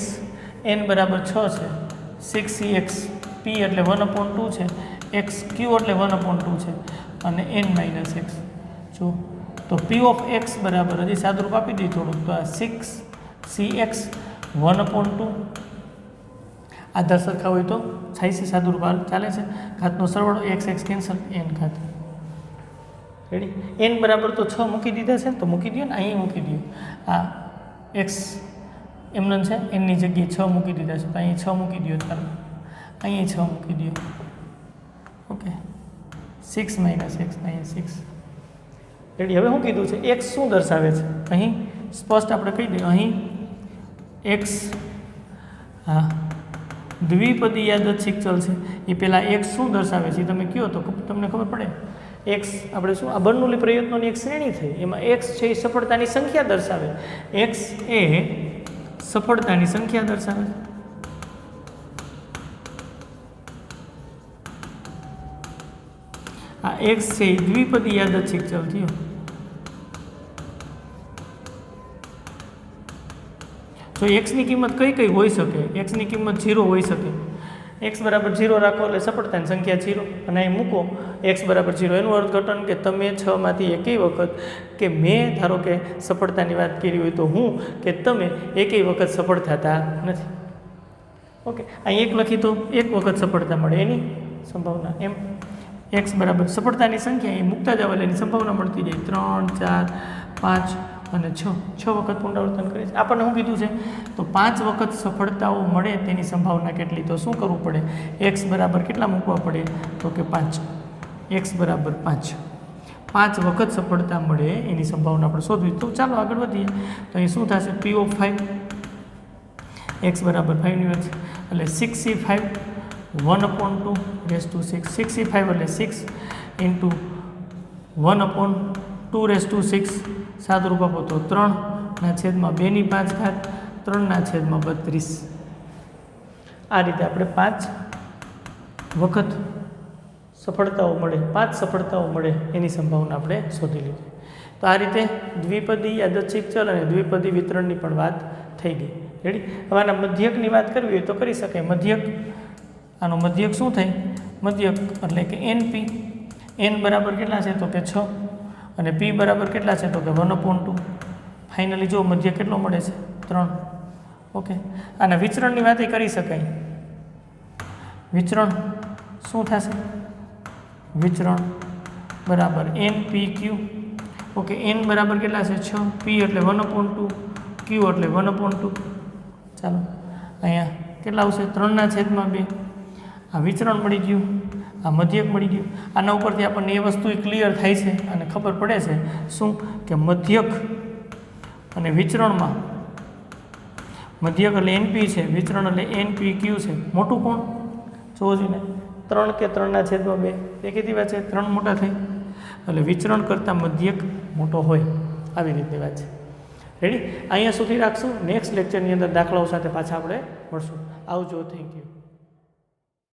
[SPEAKER 1] n બરાબર 6 છે, 6cx p એટલે 1/2 છે, x q એટલે 1/2 છે અને n - x. જો તો p of x બરાબર હજી સાદુરૂપ આપી દઈએ થોડુંક, તો આ 6cx 1/2 આ દર સરખા હોય તો થાય છે સાદુરૂપ ચાલે છે. ઘાતનો સરવાળો x કેન્સલ, n ઘાત. રેડી? n બરાબર તો 6 મૂકી દીધા છે તો મૂકી દો ને, અહીં મૂકી દો. આ x એમનો છે, એની જગ્યાએ 6 મૂકી દીધા છે તો અહીં 6 મૂકી દો. ચાલો અહીં 6 મૂકી દો. ઓકે, 6 - x અહીં 6. રેડી? હવે શું કીધું છે? x શું દર્શાવે છે? અહીં સ્પષ્ટ આપણે કહી દઈએ. અહીં x હા દ્વિપદી યાદચ્છિક ચલ છે. એ પહેલાં x શું દર્શાવે છે તમે કહો તો તમને ખબર પડે. x આપણે શું આ બર્નૌલી પ્રયત્નોની એક શ્રેણી થઈ, એમાં x છે એ સફળતાની સંખ્યા દર્શાવે. x એ સફળતાની સંખ્યા દર્શાવે છે. આ x છે એ દ્વિપદી યાદચ્છિક ચલ થયો. તો x ની કિંમત કઈ કઈ હોઈ શકે? x ની કિંમત 0 હોઈ શકે. x બરાબર 0 રાખો એટલે સફળતાની સંખ્યા 0 અને અહીં મૂકો x બરાબર 0. એનું અર્થઘટન કે તમે 6 માંથી એકેય વખત કે મેં ધારો કે સફળતાની વાત કરી હોય તો હું કે તમે એકેય વખત સફળ થતા નથી. ઓકે, અહીં એક લખી તો એક વખત સફળતા મળે એની સંભાવના. એમ x બરાબર સફળતાની સંખ્યા એ મૂકતા જાવ એટલે એની સંભાવના મળતી જાય 3 4 5 અને 6 વખત પુનરાવર્તન કરે છે. આપણને શું કીધું છે? તો 5 વખત સફળતાઓ મળે તેની સંભાવના કેટલી? તો શું કરવું પડે? x બરાબર કેટલા મૂકવા પડે? તો કે 5. x બરાબર 5. 5 વખત સફળતા મળે એની સંભાવના આપણે શોધવી. તો ચાલો આગળ વધીએ. તો અહીં શું થશે? p of 5 x બરાબર 5 ની વચ્ચે એટલે 6c5 1/2 6c5 એટલે 6 ઇન્ટુ 1/2 સાદુરૂપ આપો તો 3/2 3/32. આ રીતે આપણે 5 વખત સફળતાઓ મળે, 5 સફળતાઓ મળે એની સંભાવના આપણે શોધી લીધી. તો આ રીતે દ્વિપદી યાદચ્છિક ચલ અને દ્વિપદી વિતરણની પણ વાત થઈ ગઈ. રેડી? હવે આના મધ્યકની વાત કરવી હોય તો કરી શકાય. મધ્યક, આનો મધ્યક શું થાય? મધ્યક એટલે કે np. n બરાબર કેટલા છે? તો કે 6 અને p બરાબર કેટલા છે? તો કે 1/2. ફાઇનલી જો મધ્ય કેટલો મળે છે? 3. ઓકે, આના વિચરણની વાત કરી શકાય. વિચરણ શું થશે? વિચરણ બરાબર npq. ઓકે, n બરાબર કેટલા છે? 6, p એટલે 1/2, q એટલે 1/2. ચાલો અહીંયા કેટલા આવશે? 3/2. આ વિચરણ મળી ગયું, આ મધ્યક મળી ગયું. આના ઉપરથી આપણને એ વસ્તુ ક્લિયર થાય છે અને ખબર પડે છે શું કે મધ્યક અને વિચરણમાં મધ્યક એટલે np છે, વિચરણ એટલે npq છે. મોટું કોણ? જોવો જોઈએ 3 કે 3/2. એ કીધી વાત છે 3 મોટા થઈ એટલે વિચરણ કરતાં મધ્યક મોટો હોય, આવી રીતની વાત છે. રેડી? અહીંયા સુધી રાખશું. નેક્સ્ટ લેક્ચરની અંદર દાખલાઓ સાથે પાછા આપણે મળશું. આવજો. Thank you.